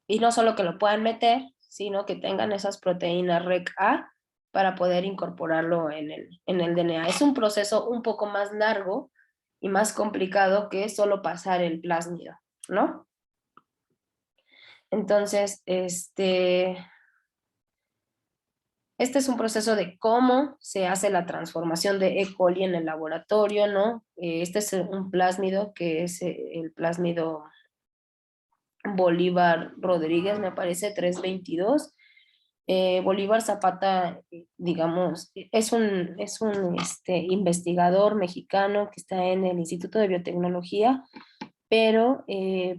Y no solo que lo puedan meter, sino que tengan esas proteínas REC-A para poder incorporarlo en el DNA. Es un proceso un poco más largo y más complicado que solo pasar el plásmido, ¿no? Entonces, este es un proceso de cómo se hace la transformación de E. coli en el laboratorio, ¿no? Este es un plásmido que es el plásmido Bolívar Rodríguez, me parece, 322. Bolívar Zapata, digamos, es un investigador mexicano que está en el Instituto de Biotecnología, pero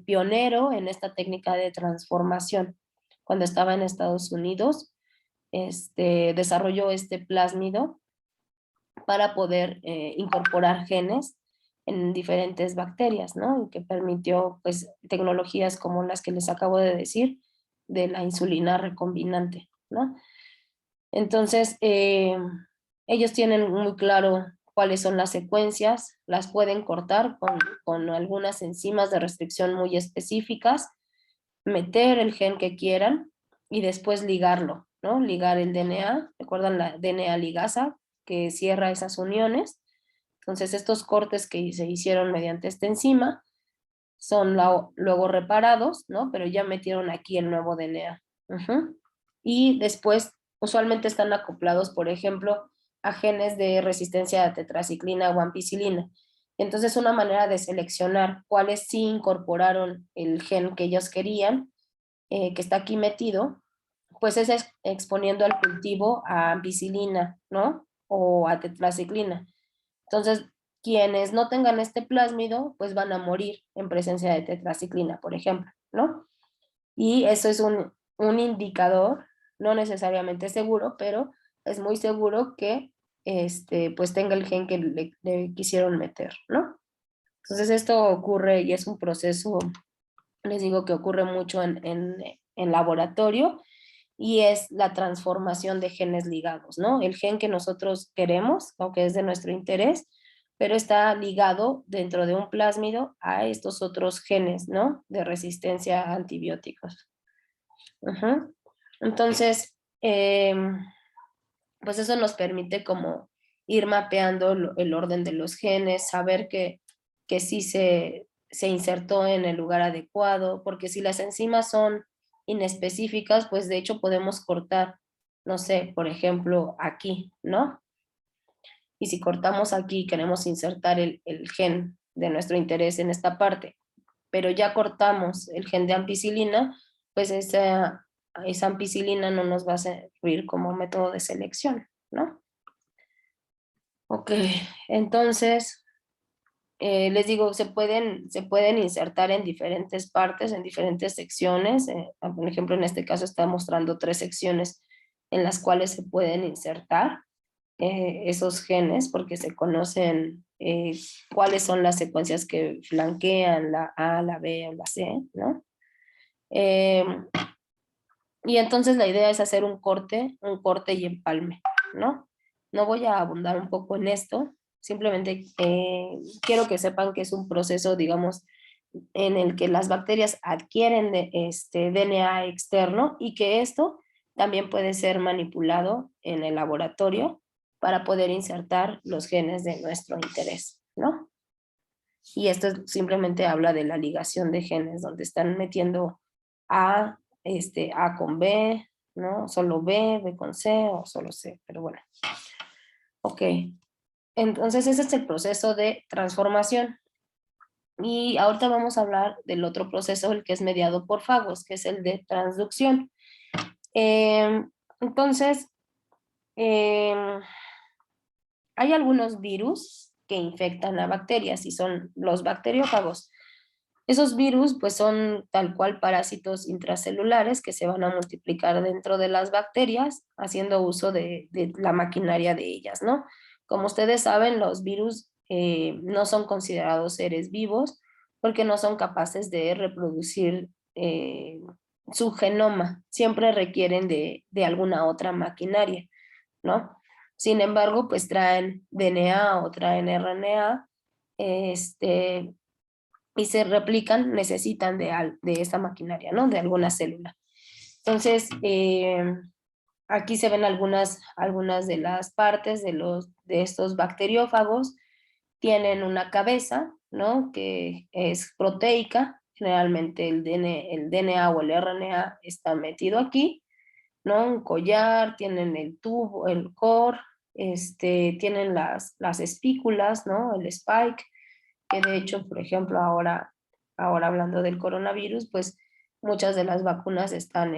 pionero en esta técnica de transformación. Cuando estaba en Estados Unidos, desarrolló este plásmido para poder incorporar genes en diferentes bacterias, ¿no? Y que permitió, pues, tecnologías como las que les acabo de decir, de la insulina recombinante, ¿no? Entonces, ellos tienen muy claro cuáles son las secuencias, las pueden cortar con algunas enzimas de restricción muy específicas, meter el gen que quieran y después ligarlo, ¿no? Ligar el DNA, ¿recuerdan la DNA ligasa que cierra esas uniones? Entonces estos cortes que se hicieron mediante esta enzima son luego reparados, ¿no? Pero ya metieron aquí el nuevo DNA. Y después usualmente están acoplados, por ejemplo, a genes de resistencia a tetraciclina o ampicilina. Entonces una manera de seleccionar cuáles sí incorporaron el gen que ellos querían, que está aquí metido, pues es exponiendo al cultivo a ampicilina, ¿no? O a tetraciclina. Entonces, quienes no tengan este plásmido, pues van a morir en presencia de tetraciclina, por ejemplo, ¿no? Y eso es un indicador, no necesariamente seguro, pero es muy seguro que pues tenga el gen que le quisieron meter, ¿no? Entonces esto ocurre y es un proceso, les digo que ocurre mucho en laboratorio y es la transformación de genes ligados, ¿no? El gen que nosotros queremos, o que es de nuestro interés, pero está ligado dentro de un plásmido a estos otros genes, ¿no? De resistencia a antibióticos. Entonces, pues eso nos permite como ir mapeando el orden de los genes, saber que sí se insertó en el lugar adecuado, porque si las enzimas son inespecíficas, pues de hecho podemos cortar, no sé, por ejemplo, aquí, ¿no? Y si cortamos aquí, queremos insertar el gen de nuestro interés en esta parte, pero ya cortamos el gen de ampicilina, pues esa ampicilina no nos va a servir como método de selección, ¿no? Ok, entonces, les digo, se pueden insertar en diferentes partes, en diferentes secciones. Por ejemplo, en este caso está mostrando 3 secciones en las cuales se pueden insertar esos genes, porque se conocen cuáles son las secuencias que flanquean la A, la B o la C, ¿no? Y entonces la idea es hacer un corte y empalme, ¿no? No voy a abundar un poco en esto, simplemente quiero que sepan que es un proceso, digamos, en el que las bacterias adquieren DNA externo y que esto también puede ser manipulado en el laboratorio para poder insertar los genes de nuestro interés, ¿no? Y esto simplemente habla de la ligación de genes, donde están metiendo A, A con B, ¿no? Solo B, B con C o solo C, pero bueno. Ok, entonces ese es el proceso de transformación. Y ahorita vamos a hablar del otro proceso, el que es mediado por fagos, que es el de transducción. Entonces, hay algunos virus que infectan a bacterias y son los bacteriófagos. Esos virus pues son tal cual parásitos intracelulares que se van a multiplicar dentro de las bacterias haciendo uso de la maquinaria de ellas, ¿no? Como ustedes saben, los virus no son considerados seres vivos porque no son capaces de reproducir su genoma, siempre requieren de alguna otra maquinaria, ¿no? Sin embargo, pues traen DNA o traen RNA, y se replican, necesitan de esa maquinaria, ¿no? De alguna célula. Entonces, aquí se ven algunas de las partes de estos bacteriófagos. Tienen una cabeza, ¿no? Que es proteica. Generalmente el DNA o el RNA está metido aquí, ¿no? Un collar, tienen el tubo, el core, tienen las espículas, ¿no? El spike, que de hecho, por ejemplo, ahora hablando del coronavirus, pues muchas de las vacunas están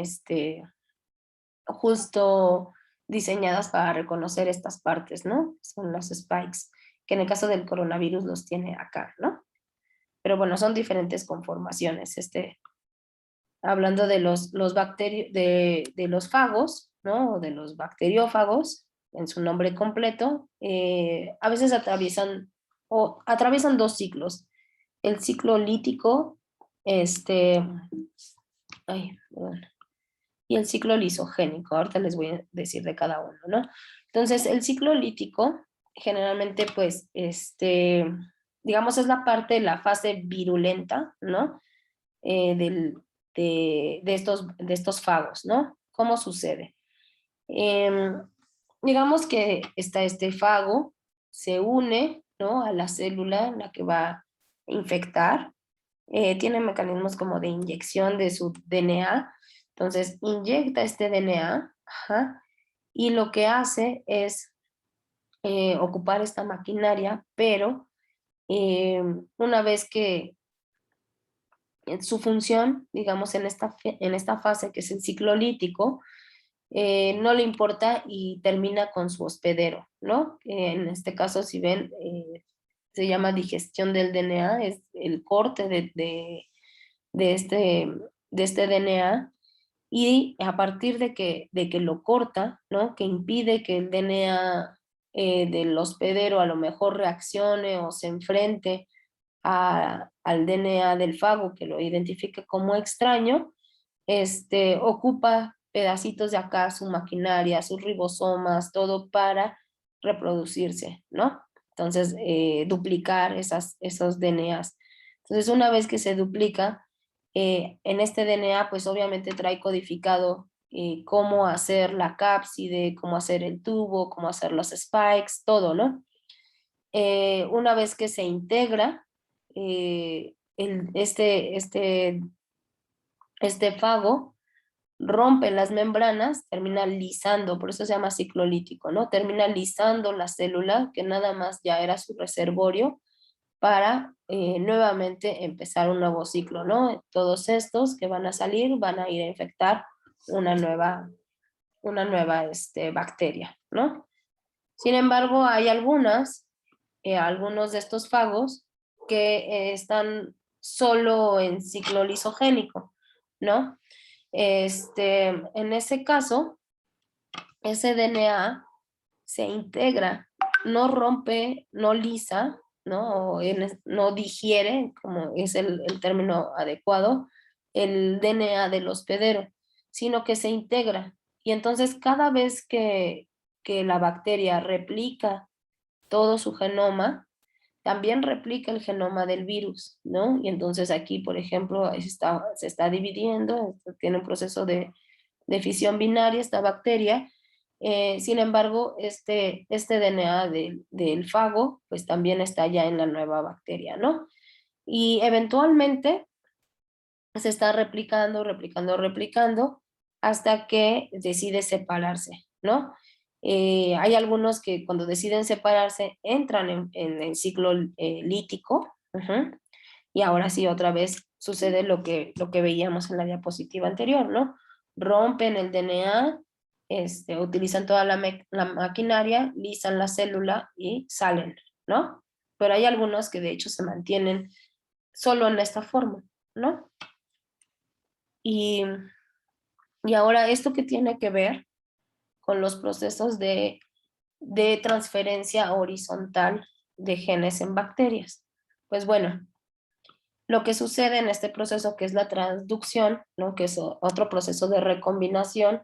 justo diseñadas para reconocer estas partes, ¿no? Son los spikes, que en el caso del coronavirus los tiene acá, ¿no? Pero bueno, son diferentes conformaciones. Hablando de los de los fagos, ¿no? O de los bacteriófagos, en su nombre completo, a veces atraviesan dos ciclos. El ciclo lítico, ay, perdón, y el ciclo lisogénico. Ahorita les voy a decir de cada uno, ¿no? Entonces, el ciclo lítico, generalmente, pues, digamos, es la parte de la fase virulenta, ¿no? De estos fagos, ¿no? ¿Cómo sucede? Digamos que está este fago, se une, ¿no? A la célula en la que va a infectar, tiene mecanismos como de inyección de su DNA, entonces inyecta este DNA, ajá, y lo que hace es ocupar esta maquinaria, pero una vez que su función, digamos, en esta fase que es el ciclo lítico, no le importa y termina con su hospedero, ¿no? En este caso, si ven, se llama digestión del DNA, es el corte de este DNA, y a partir de que lo corta, ¿no? Que impide que el DNA del hospedero a lo mejor reaccione o se enfrente al DNA del fago, que lo identifique como extraño, ocupa pedacitos de acá, su maquinaria, sus ribosomas, todo para reproducirse, ¿no? Entonces, duplicar esos DNAs. Entonces, una vez que se duplica, en este DNA, pues obviamente trae codificado cómo hacer la cápside, cómo hacer el tubo, cómo hacer los spikes, todo, ¿no? Una vez que se integra, este fago rompe las membranas, termina lisando, por eso se llama ciclo lítico, ¿no? Termina lisando la célula, que nada más ya era su reservorio, para nuevamente empezar un nuevo ciclo, ¿no? Todos estos que van a salir van a ir a infectar una nueva bacteria, ¿no? Sin embargo, hay algunos de estos fagos que están solo en ciclo lisogénico, ¿no? En ese caso, ese DNA se integra, no rompe, no lisa, ¿no? No digiere, como es el término adecuado, el DNA del hospedero, sino que se integra. Y entonces cada vez que la bacteria replica todo su genoma, también replica el genoma del virus, ¿no? Y entonces aquí, por ejemplo, se está dividiendo, tiene un proceso de fisión binaria esta bacteria. Sin embargo, este DNA del fago, pues también está ya en la nueva bacteria, ¿no? Y eventualmente se está replicando, hasta que decide separarse, ¿no? Hay algunos que cuando deciden separarse entran en el ciclo lítico, y ahora sí otra vez sucede lo que veíamos en la diapositiva anterior, ¿no? Rompen el DNA, utilizan toda la maquinaria, lisan la célula y salen, ¿no? Pero hay algunos que de hecho se mantienen solo en esta forma, ¿no? Y ahora esto que tiene que ver con los procesos de transferencia horizontal de genes en bacterias. Pues bueno, lo que sucede en este proceso, que es la transducción, ¿no? Que es otro proceso de recombinación,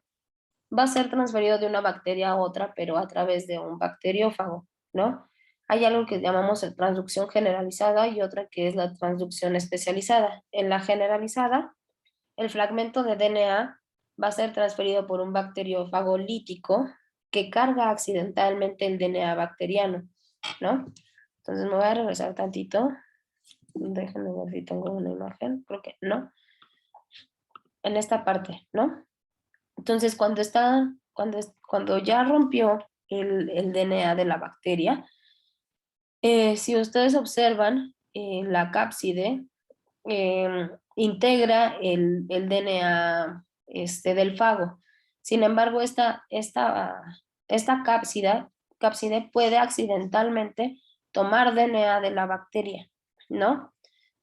va a ser transferido de una bacteria a otra, pero a través de un bacteriófago, ¿no? Hay algo que llamamos transducción generalizada y otra que es la transducción especializada. En la generalizada, el fragmento de DNA va a ser transferido por un bacteriófago lítico que carga accidentalmente el DNA bacteriano, ¿no? Entonces me voy a regresar tantito. Déjenme ver si tengo una imagen. Creo que no. En esta parte, ¿no? Entonces cuando ya rompió el DNA de la bacteria, si ustedes observan, la cápside integra el DNA del fago. Sin embargo, esta cápside puede accidentalmente tomar DNA de la bacteria, ¿no?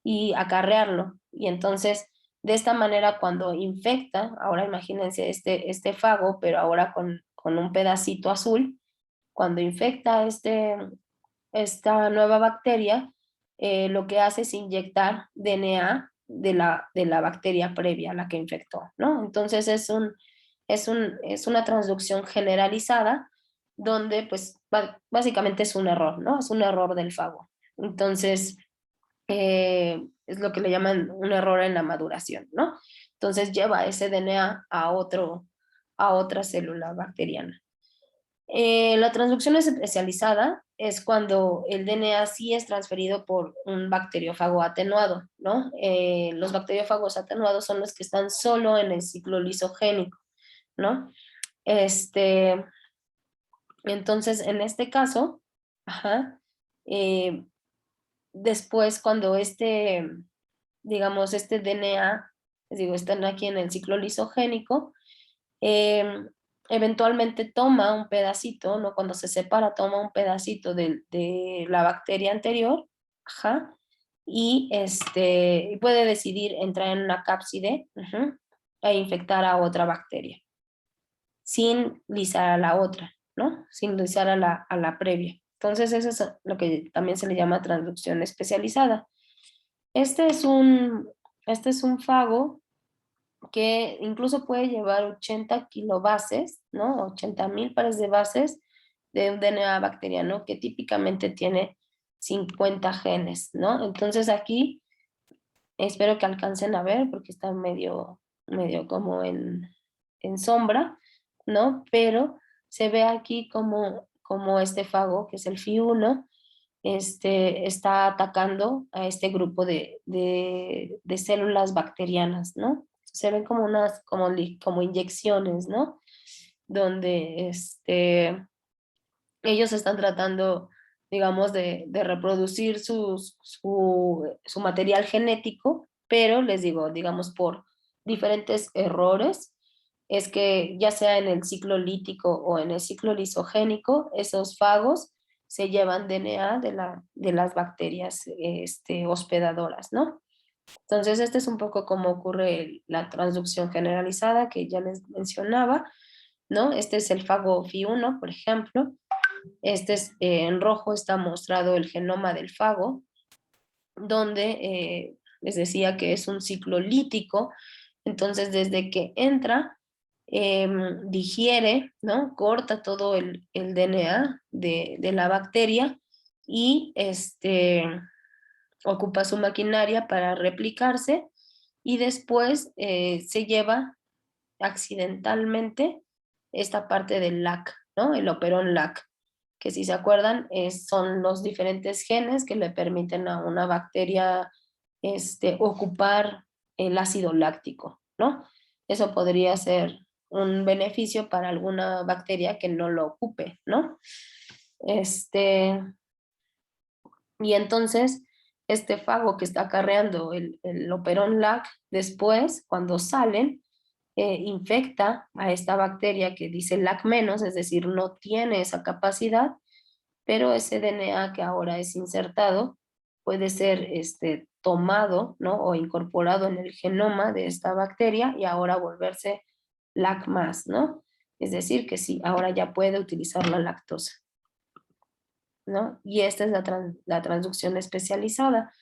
Y acarrearlo. Y entonces, de esta manera, cuando infecta, ahora imagínense este fago, pero ahora con un pedacito azul, cuando infecta esta nueva bacteria, lo que hace es inyectar DNA de la bacteria previa a la que infectó, ¿no? Entonces es una transducción generalizada donde pues básicamente es un error, ¿no? Es un error del fago. Entonces es lo que le llaman un error en la maduración, ¿no? Entonces lleva ese DNA a otra célula bacteriana. La transducción especializada es cuando el DNA sí es transferido por un bacteriófago atenuado, ¿no? Los bacteriófagos atenuados son los que están solo en el ciclo lisogénico, ¿no? Entonces, en este caso, después cuando digamos, este DNA, les digo, están aquí en el ciclo lisogénico, eventualmente toma un pedacito, ¿no? Cuando se separa, toma un pedacito de la bacteria anterior, y puede decidir entrar en una cápside, e infectar a otra bacteria, sin lisar a la otra, ¿no? Sin lisar a la previa. Entonces eso es lo que también se le llama transducción especializada. Este es un fago que incluso puede llevar 80 kilobases, ¿no? 80,000 pares de bases de un DNA bacteriano que típicamente tiene 50 genes, ¿no? Entonces aquí espero que alcancen a ver porque está medio como en sombra, ¿no? Pero se ve aquí como este fago, que es el FI1, está atacando a este grupo de células bacterianas, ¿no? se ven como unas, como inyecciones, ¿no? Donde ellos están tratando, digamos, de reproducir su material genético, pero les digo, digamos, por diferentes errores, es que ya sea en el ciclo lítico o en el ciclo lisogénico, esos fagos se llevan DNA de las bacterias hospedadoras, ¿no? Entonces, este es un poco cómo ocurre la transducción generalizada que ya les mencionaba, ¿no? Este es el fago FI1, por ejemplo. En rojo está mostrado el genoma del fago, donde les decía que es un ciclo lítico. Entonces, desde que entra, digiere, ¿no? Corta todo el DNA de la bacteria y ocupa su maquinaria para replicarse y después se lleva accidentalmente esta parte del LAC, ¿no? El operón LAC, que si se acuerdan son los diferentes genes que le permiten a una bacteria ocupar el ácido láctico, ¿no? Eso podría ser un beneficio para alguna bacteria que no lo ocupe, ¿no? Y entonces, este fago que está acarreando el operón LAC, después, cuando salen, infecta a esta bacteria que dice LAC menos, es decir, no tiene esa capacidad, pero ese DNA que ahora es insertado puede ser tomado, ¿no? O incorporado en el genoma de esta bacteria y ahora volverse LAC más, ¿no? Es decir, que sí, ahora ya puede utilizar la lactosa, ¿no? Y esta es la transducción especializada,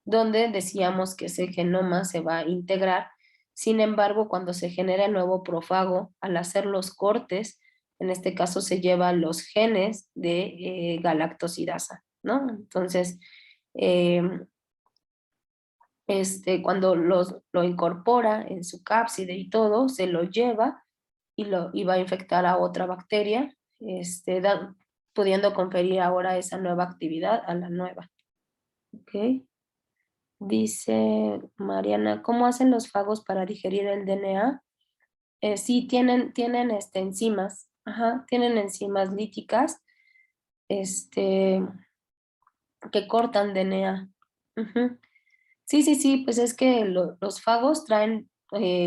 donde decíamos que ese genoma se va a integrar. Sin embargo, cuando se genera el nuevo profago, al hacer los cortes, en este caso se lleva los genes de galactosidasa, ¿no? Entonces, cuando lo incorpora en su cápside y todo, se lo lleva y va a infectar a otra bacteria, pudiendo conferir ahora esa nueva actividad a la nueva. ¿Ok? Dice Mariana, ¿cómo hacen los fagos para digerir el DNA? Sí, tienen enzimas, ajá, tienen enzimas líticas que cortan DNA. Ujú. Sí, sí, sí, pues es que los fagos traen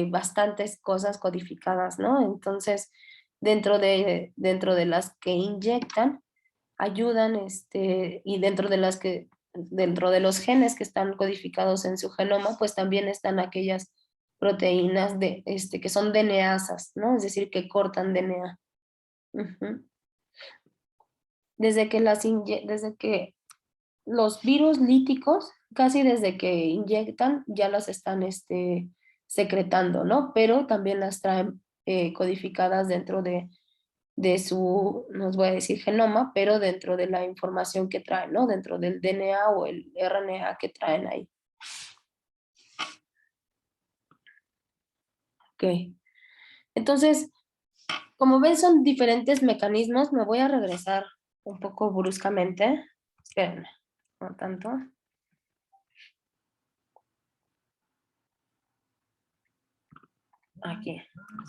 bastantes cosas codificadas, ¿no? Entonces, dentro de las que inyectan, ayudan, y dentro de los genes que están codificados en su genoma, pues también están aquellas proteínas que son DNAsas, ¿no? Es decir, que cortan DNA. Ujú. Desde que los virus líticos, casi desde que inyectan, ya las están secretando, ¿no? Pero también las traen codificadas dentro de su, no os voy a decir genoma, pero dentro de la información que traen, ¿no? Dentro del DNA o el RNA que traen ahí. Ok. Entonces, como ven, son diferentes mecanismos. Me voy a regresar un poco bruscamente. Espérenme, no tanto. Aquí.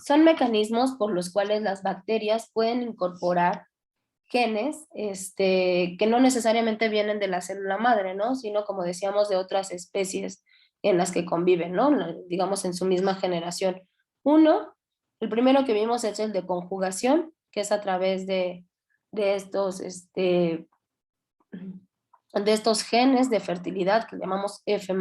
Son mecanismos por los cuales las bacterias pueden incorporar genes que no necesariamente vienen de la célula madre, ¿no? Sino, como decíamos, de otras especies en las que conviven, ¿no? Digamos, en su misma generación. El primero que vimos es el de conjugación, que es a través de estos genes de fertilidad que llamamos F+,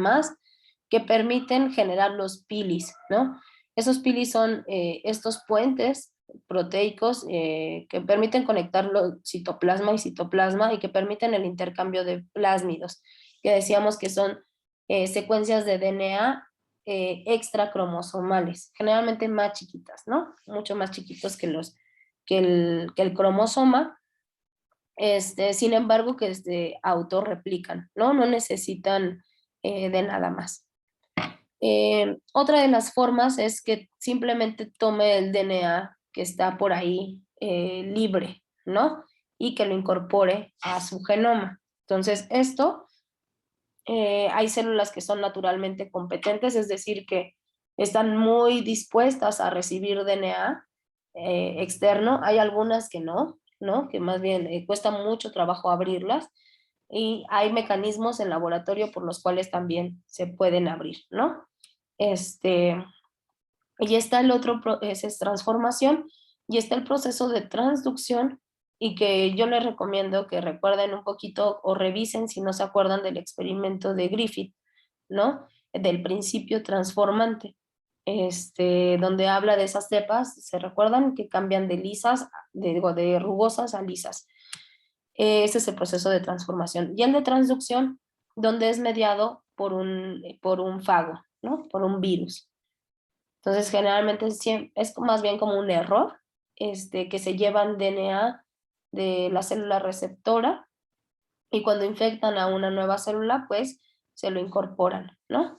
que permiten generar los pilis, ¿no? Esos pilis son estos puentes proteicos que permiten conectar los citoplasma y citoplasma y que permiten el intercambio de plásmidos, que decíamos que son secuencias de DNA extracromosomales, generalmente más chiquitas, ¿no? Mucho más chiquitos que el cromosoma. Sin embargo, que autorreplican, ¿no? No necesitan de nada más. Otra de las formas es que simplemente tome el DNA que está por ahí libre, ¿no? Y que lo incorpore a su genoma. Entonces, hay células que son naturalmente competentes, es decir, que están muy dispuestas a recibir DNA externo. Hay algunas que no, ¿no? Que más bien cuesta mucho trabajo abrirlas, y hay mecanismos en laboratorio por los cuales también se pueden abrir, ¿no? Y está el otro, ese es transformación, y está el proceso de transducción, y que yo les recomiendo que recuerden un poquito o revisen si no se acuerdan del experimento de Griffith, ¿no? Del principio transformante, donde habla de esas cepas, ¿se recuerdan? Que cambian de lisas, de rugosas a lisas. Ese es el proceso de transformación. Y el de transducción, donde es mediado por un fago, ¿no? Por un virus. Entonces, generalmente es más bien como un error, que se llevan DNA de la célula receptora, y cuando infectan a una nueva célula, pues se lo incorporan, ¿no?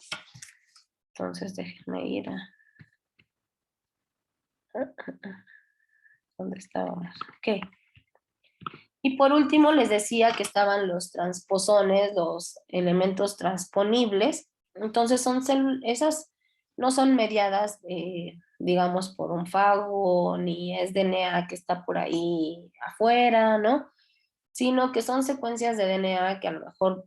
Entonces, déjenme ir a... ¿Dónde estábamos? Ok. Y por último, les decía que estaban los transposones, los elementos transponibles. Entonces, esas no son mediadas, digamos, por un fago, ni es DNA que está por ahí afuera, ¿no? Sino que son secuencias de DNA que a lo mejor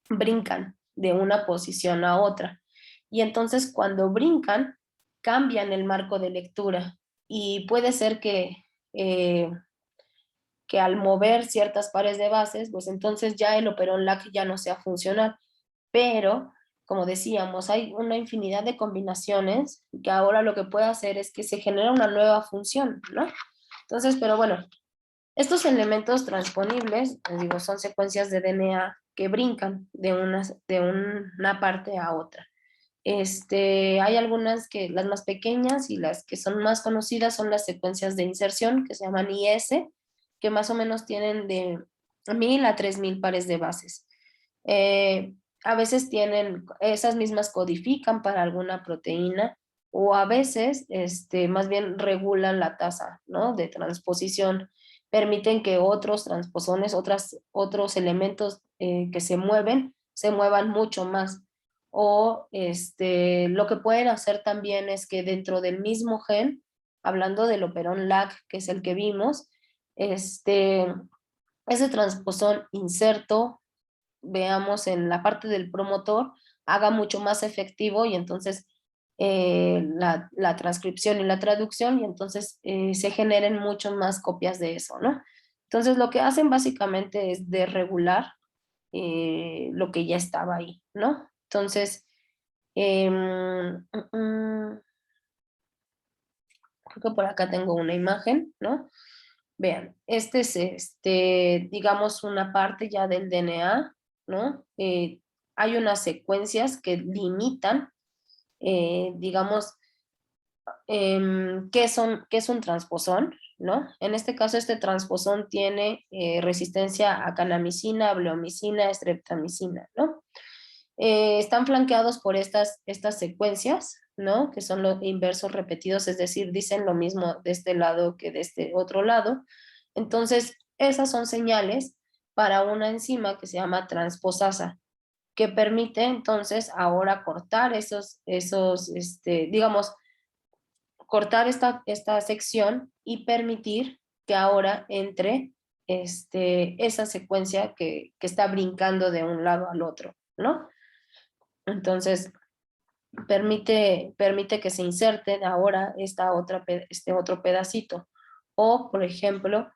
brincan de una posición a otra. Y entonces, cuando brincan, cambian el marco de lectura. Y puede ser que al mover ciertas pares de bases, pues entonces ya el operón LAC ya no sea funcional. Pero, como decíamos, hay una infinidad de combinaciones que ahora lo que puede hacer es que se genera una nueva función, ¿no? Entonces, pero bueno, estos elementos transponibles, les digo, son secuencias de DNA que brincan de una parte a otra. Hay algunas que, las más pequeñas y las que son más conocidas son las secuencias de inserción, que se llaman IS, que más o menos tienen de 1000 a 3000 pares de bases. A veces tienen, esas mismas codifican para alguna proteína, o a veces más bien regulan la tasa, ¿no?, de transposición, permiten que otros transposones, otros elementos que se muevan mucho más. O lo que pueden hacer también es que dentro del mismo gen, hablando del operón LAC, que es el que vimos, ese transposón inserto, veamos en la parte del promotor, haga mucho más efectivo, y entonces la transcripción y la traducción, y entonces se generen mucho más copias de eso, ¿no? Entonces lo que hacen básicamente es desregular lo que ya estaba ahí, ¿no? Entonces, creo que por acá tengo una imagen, ¿no? Vean, este es, digamos, una parte ya del DNA, ¿no? Hay unas secuencias que limitan, digamos, qué es un transposón, ¿no? En este caso, este transposón tiene resistencia a canamicina, bleomicina, streptamicina, ¿no? Están flanqueados por estas secuencias, ¿no? Que son los inversos repetidos, es decir, dicen lo mismo de este lado que de este otro lado. Entonces, esas son señales para una enzima que se llama transposasa, que permite entonces ahora cortar digamos, cortar esta sección y permitir que ahora entre esa secuencia que está brincando de un lado al otro, ¿no? Entonces, permite que se inserte ahora este otro pedacito. O, por ejemplo,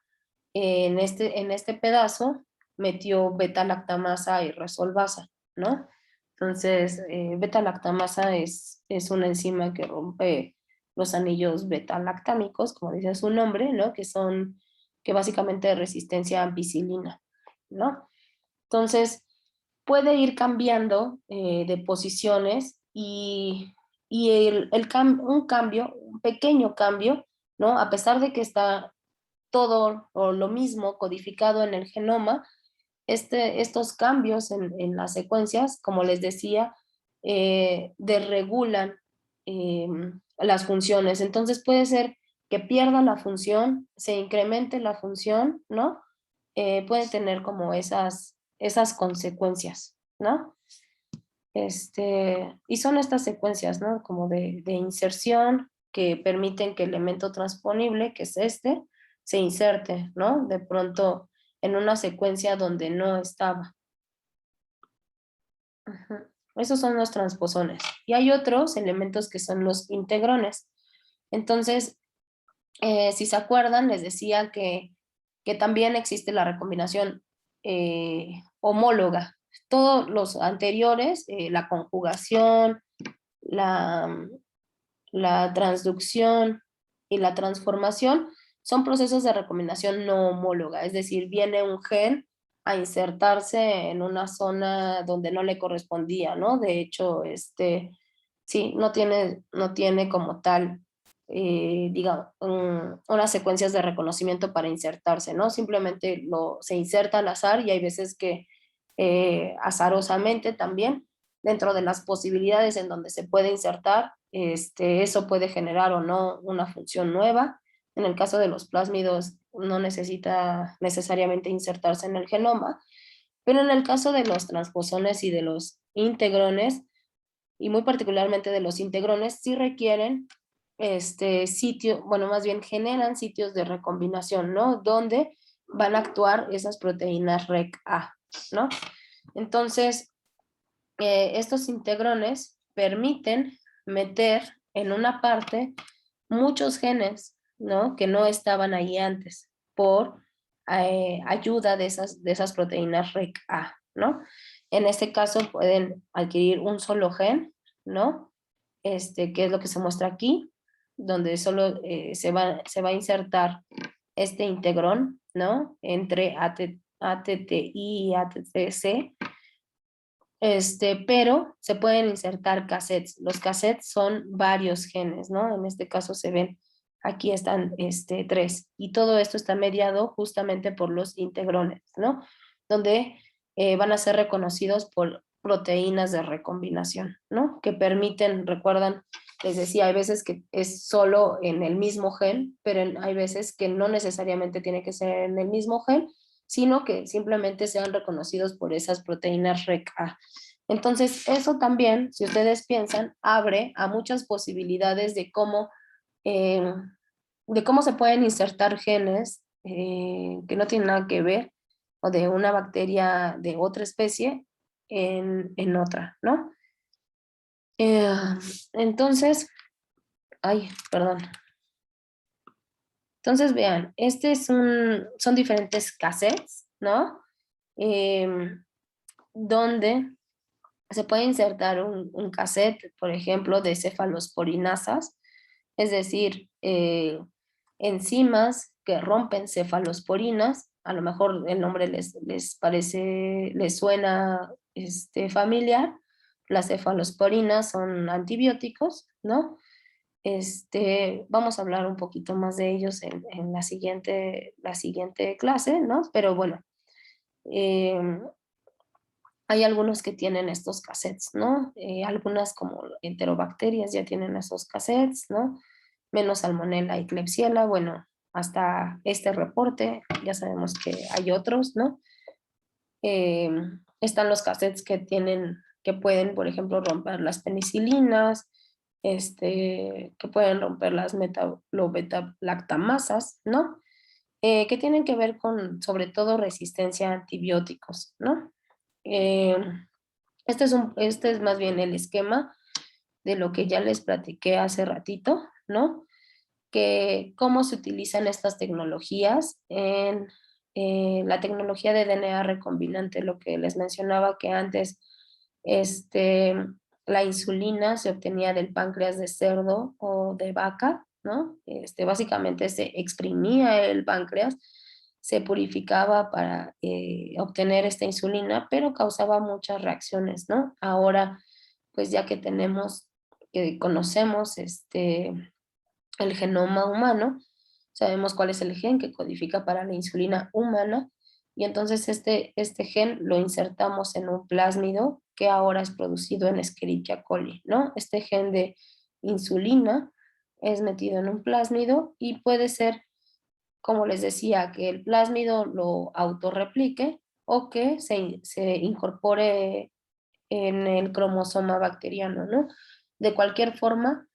en este pedazo metió beta-lactamasa y resolvasa, ¿no? Entonces, beta-lactamasa es una enzima que rompe los anillos beta-lactámicos, como dice su nombre, ¿no? Que básicamente es resistencia a ampicilina, ¿no? Entonces, puede ir cambiando de posiciones, y un pequeño cambio, ¿no? A pesar de que está todo o lo mismo codificado en el genoma, estos cambios en las secuencias, como les decía, desregulan las funciones. Entonces puede ser que pierda la función, se incremente la función, ¿no? Puede tener como esas consecuencias, ¿no? Y son estas secuencias, ¿no? Como de inserción que permiten que el elemento transponible, que es se inserte, ¿no? De pronto en una secuencia donde no estaba. Ajá. Esos son los transposones. Y hay otros elementos que son los integrones. Entonces, si se acuerdan, les decía que también existe la recombinación homóloga. Todos los anteriores, la conjugación, la, la transducción y la transformación, son procesos de recombinación no homóloga, es decir, viene un gen a insertarse en una zona donde no le correspondía, ¿no? De hecho, sí, no tiene como tal, digamos, unas secuencias de reconocimiento para insertarse, ¿no? Simplemente se inserta al azar y hay veces que azarosamente también, dentro de las posibilidades en donde se puede insertar, eso puede generar o no una función nueva. En el caso de los plásmidos no necesita necesariamente insertarse en el genoma, pero en el caso de los transposones y de los integrones, y muy particularmente de los integrones, sí requieren bueno, más bien generan sitios de recombinación, ¿no? Donde van a actuar esas proteínas REC-A, ¿no? Entonces, estos integrones permiten meter en una parte muchos genes, ¿no? Que no estaban ahí antes por ayuda de esas proteínas REC-A, ¿no? En este caso pueden adquirir un solo gen, ¿no? Que es lo que se muestra aquí, donde solo se va a insertar este integrón, ¿no? Entre ATTI y ATTC, pero se pueden insertar cassettes. Los cassettes son varios genes, ¿no? En este caso se ven, aquí están 3. Y todo esto está mediado justamente por los integrones, ¿no? Donde van a ser reconocidos por proteínas de recombinación, ¿no? Que permiten, recuerdan, les decía, hay veces que es solo en el mismo gen, pero hay veces que no necesariamente tiene que ser en el mismo gen, sino que simplemente sean reconocidos por esas proteínas REC-A. Entonces, eso también, si ustedes piensan, abre a muchas posibilidades eh, de cómo se pueden insertar genes que no tienen nada que ver, o de una bacteria de otra especie en otra, ¿no? Eh, entonces, ay, perdón. Entonces, vean, son diferentes cassettes, ¿no? Donde se puede insertar un cassette, por ejemplo, de cefalosporinasas, es decir, enzimas que rompen cefalosporinas. A lo mejor el nombre les parece, les suena familiar. Las cefalosporinas son antibióticos, ¿no? Vamos a hablar un poquito más de ellos en la siguiente clase, ¿no? Pero bueno, hay algunos que tienen estos cassettes, ¿no? Algunas como enterobacterias ya tienen esos cassettes, ¿no? Menos Salmonella y Klebsiella, bueno, hasta este reporte, ya sabemos que hay otros, ¿no? Eh, Están los cassettes que pueden, por ejemplo, romper las penicilinas, que pueden romper las metabeta-lactamasas, ¿no? Que tienen que ver con, sobre todo, resistencia a antibióticos, ¿no? Eh, este es más bien el esquema de lo que ya les platiqué hace ratito, ¿no? Que cómo se utilizan estas tecnologías en la tecnología de DNA recombinante, lo que les mencionaba que antes la insulina se obtenía del páncreas de cerdo o de vaca, ¿no? Básicamente se exprimía el páncreas, se purificaba para obtener esta insulina, pero causaba muchas reacciones, ¿no? Ahora, pues ya que conocemos el genoma humano, sabemos cuál es el gen que codifica para la insulina humana, y entonces este gen lo insertamos en un plásmido que ahora es producido en Escherichia coli, ¿no? Este gen de insulina es metido en un plásmido y puede ser, como les decía, que el plásmido lo autorreplique o que se incorpore en el cromosoma bacteriano, ¿no? De cualquier forma,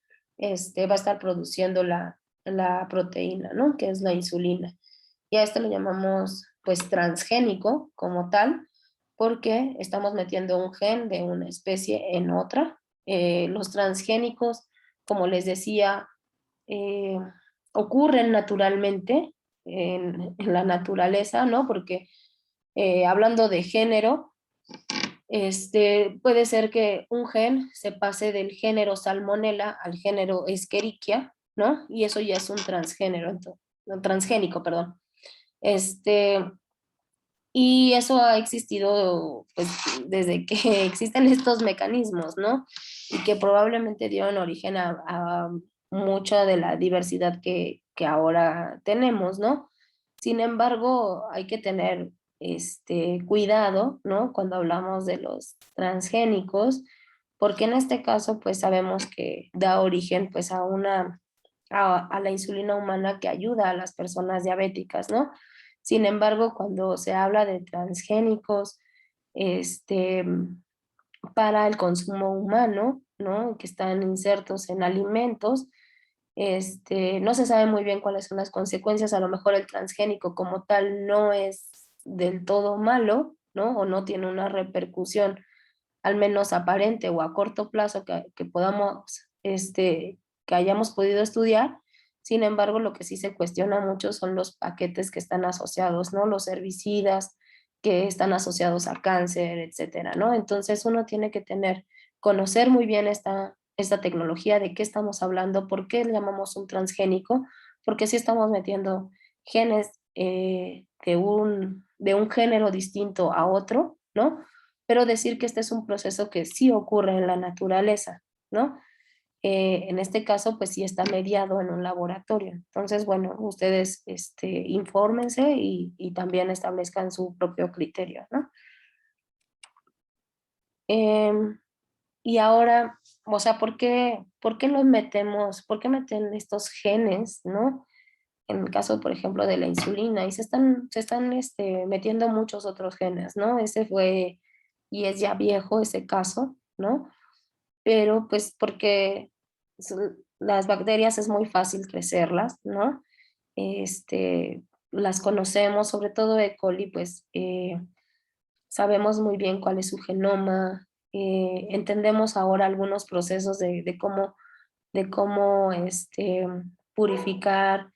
va a estar produciendo la proteína, ¿no? Que es la insulina. Y a esto lo llamamos, pues, transgénico como tal, porque estamos metiendo un gen de una especie en otra. Los transgénicos, como les decía, eh, ocurren naturalmente en la naturaleza, ¿no? Porque hablando de género, puede ser que un gen se pase del género Salmonella al género Escherichia, ¿no? Y eso ya es un transgénero, no, transgénico, perdón. Y eso ha existido pues, desde que existen estos mecanismos, ¿no? Y que probablemente dieron origen a mucha de la diversidad que ahora tenemos, ¿no? Sin embargo, hay que tener cuidado, ¿no? Cuando hablamos de los transgénicos, porque en este caso, pues sabemos que da origen, pues, a la insulina humana que ayuda a las personas diabéticas, ¿no? Sin embargo, cuando se habla de transgénicos, este, para el consumo humano, ¿no? Que están insertos en alimentos, no se sabe muy bien cuáles son las consecuencias. A lo mejor el transgénico como tal no es del todo malo, ¿no? O no tiene una repercusión, al menos aparente o a corto plazo que podamos, que hayamos podido estudiar. Sin embargo, lo que sí se cuestiona mucho son los paquetes que están asociados, ¿no? Los herbicidas que están asociados a cáncer, etcétera, ¿no? Entonces uno tiene que conocer muy bien esta tecnología, de qué estamos hablando, por qué le llamamos un transgénico, porque sí estamos metiendo genes de un género distinto a otro, ¿no? Pero decir que este es un proceso que sí ocurre en la naturaleza, ¿no? En este caso, pues sí está mediado en un laboratorio. Entonces, bueno, ustedes infórmense y también establezcan su propio criterio, ¿no? Y ahora, o sea, ¿por qué los metemos, por qué meten estos genes, ¿no? En el caso, por ejemplo, de la insulina, y se están metiendo muchos otros genes, ¿no? Ese fue, y es ya viejo ese caso, ¿no? Pero pues porque las bacterias es muy fácil crecerlas, ¿no? Las conocemos, sobre todo E. coli, pues sabemos muy bien cuál es su genoma, entendemos ahora algunos procesos de cómo purificar,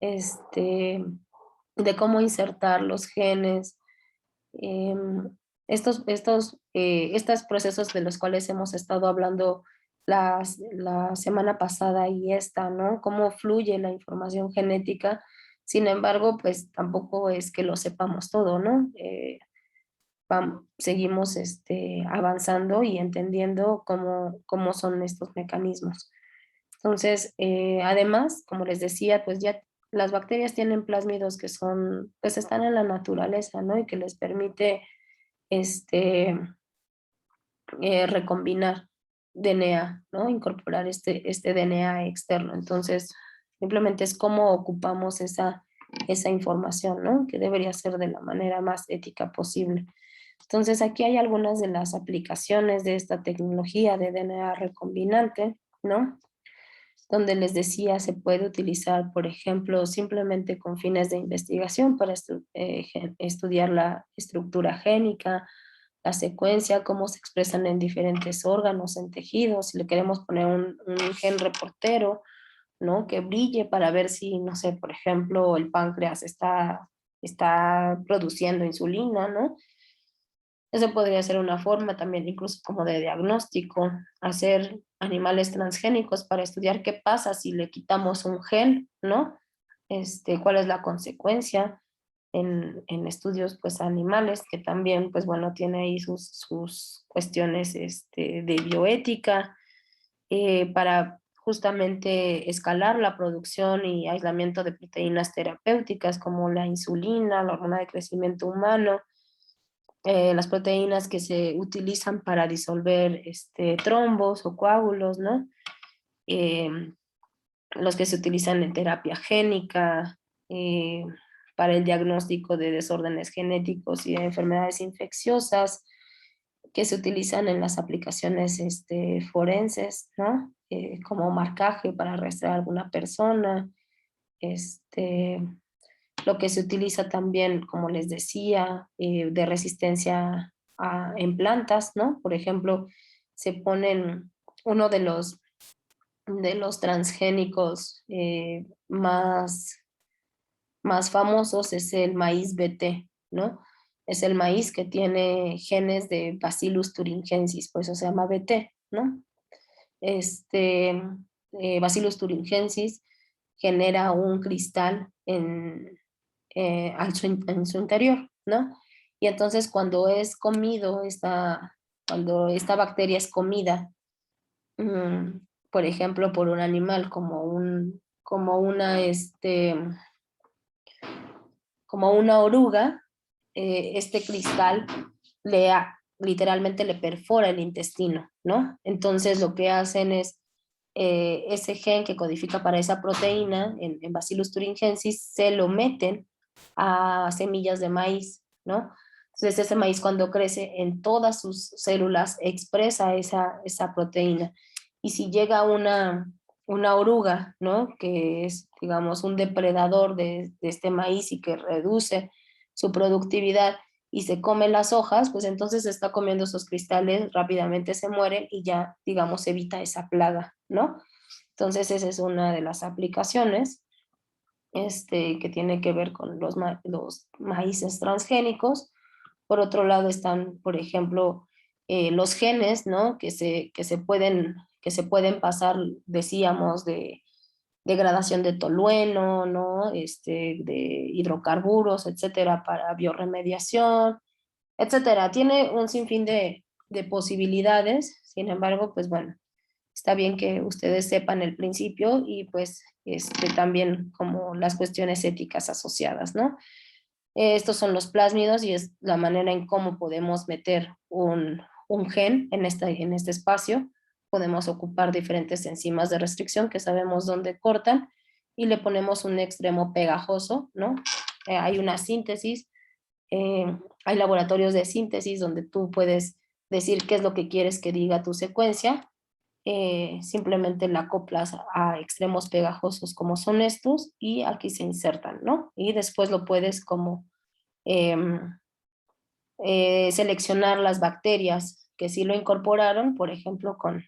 este, de cómo insertar los genes, estos procesos de los cuales hemos estado hablando la semana pasada y esta, ¿no? Cómo fluye la información genética. Sin embargo, pues tampoco es que lo sepamos todo, ¿no? Seguimos avanzando y entendiendo cómo son estos mecanismos. Entonces, además, como les decía, pues ya las bacterias tienen plásmidos que pues están en la naturaleza, ¿no? Y que les permite este, recombinar DNA, ¿no? Incorporar este DNA externo. Entonces, simplemente es cómo ocupamos esa información, ¿no? Que debería ser de la manera más ética posible. Entonces, aquí hay algunas de las aplicaciones de esta tecnología de DNA recombinante, ¿no? Donde les decía, se puede utilizar, por ejemplo, simplemente con fines de investigación para estudiar la estructura génica, la secuencia, cómo se expresan en diferentes órganos, en tejidos. Si le queremos poner un gen reportero, ¿no? Que brille para ver si, no sé, por ejemplo, el páncreas está produciendo insulina, ¿no? Eso podría ser una forma también incluso como de diagnóstico, hacer animales transgénicos para estudiar qué pasa si le quitamos un gen, ¿no? Cuál es la consecuencia en estudios pues animales, que también pues bueno, tiene ahí sus cuestiones de bioética, para justamente escalar la producción y aislamiento de proteínas terapéuticas como la insulina, la hormona de crecimiento humano, las proteínas que se utilizan para disolver trombos o coágulos, ¿no? Eh, los que se utilizan en terapia génica, eh, para el diagnóstico de desórdenes genéticos y de enfermedades infecciosas. que se utilizan en las aplicaciones forenses, ¿no? Como marcaje para rastrear a alguna persona, lo que se utiliza también, como les decía, de resistencia en plantas, ¿no? Por ejemplo, se ponen uno de los transgénicos más famosos es el maíz BT, ¿no? Es el maíz que tiene genes de Bacillus thuringiensis, por eso se llama BT, ¿no? Bacillus thuringiensis genera un cristal en su interior, ¿no? Y entonces cuando es comido, cuando esta bacteria es comida, por ejemplo, por un animal como una oruga, este cristal literalmente le perfora el intestino, ¿no? Entonces lo que hacen es ese gen que codifica para esa proteína en Bacillus thuringiensis se lo meten a semillas de maíz, ¿no? Entonces ese maíz cuando crece en todas sus células expresa esa proteína. Y si llega una oruga, ¿no? Que es, digamos, un depredador de este maíz y que reduce su productividad y se come las hojas, pues entonces se está comiendo esos cristales, rápidamente se mueren y ya, digamos, evita esa plaga, ¿no? Entonces esa es una de las aplicaciones que tiene que ver con los maíces transgénicos. Por otro lado están, por ejemplo, los genes, ¿no? que se pueden pasar, decíamos, de degradación de tolueno, ¿no? De hidrocarburos, etcétera, para bioremediación, etcétera. Tiene un sinfín de posibilidades, sin embargo, pues bueno, está bien que ustedes sepan el principio y pues también como las cuestiones éticas asociadas, ¿no? Estos son los plásmidos y es la manera en cómo podemos meter un gen en este espacio. Podemos ocupar diferentes enzimas de restricción que sabemos dónde cortan y le ponemos un extremo pegajoso, ¿no? Hay una síntesis, hay laboratorios de síntesis donde tú puedes decir qué es lo que quieres que diga tu secuencia. Simplemente la acoplas a extremos pegajosos como son estos y aquí se insertan, ¿no? Y después lo puedes como seleccionar las bacterias que sí lo incorporaron, por ejemplo, con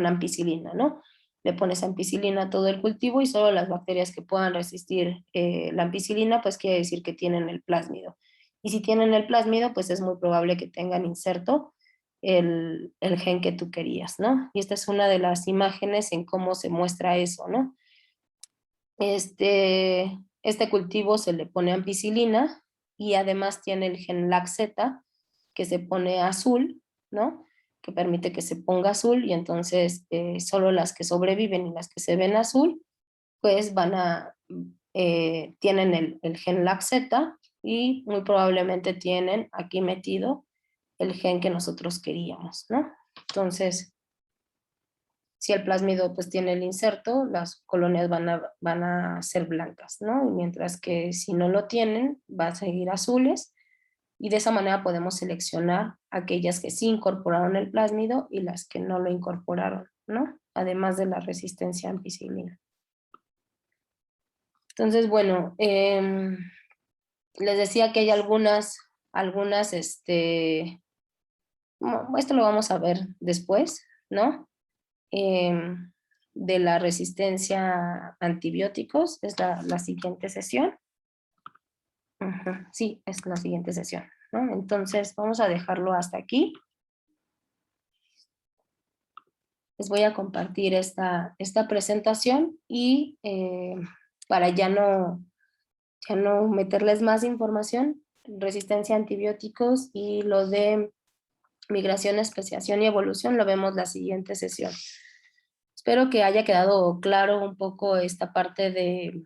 ampicilina, ¿no? Le pones ampicilina a todo el cultivo y solo las bacterias que puedan resistir la ampicilina, pues quiere decir que tienen el plásmido. Y si tienen el plásmido, pues es muy probable que tengan inserto el gen que tú querías, ¿no? Y esta es una de las imágenes en cómo se muestra eso, ¿no? Este cultivo se le pone ampicilina y además tiene el gen LAC-Z que se pone azul, ¿no? Que permite que se ponga azul y entonces solo las que sobreviven y las que se ven azul, pues tienen el gen LAC-Z y muy probablemente tienen aquí metido el gen que nosotros queríamos, ¿no? Entonces, si el plásmido pues tiene el inserto, las colonias van a ser blancas, ¿no? Mientras que si no lo tienen, van a seguir azules y de esa manera podemos seleccionar aquellas que sí incorporaron el plásmido y las que no lo incorporaron, ¿no? Además de la resistencia a ampicilina. Entonces, bueno, les decía que hay algunas, esto lo vamos a ver después, ¿no? De la resistencia a antibióticos, es la siguiente sesión. Sí, es la siguiente sesión, ¿no? Entonces vamos a dejarlo hasta aquí. Les voy a compartir esta presentación y para ya no meterles más información, resistencia a antibióticos y lo de migración, especiación y evolución lo vemos la siguiente sesión. Espero que haya quedado claro un poco esta parte de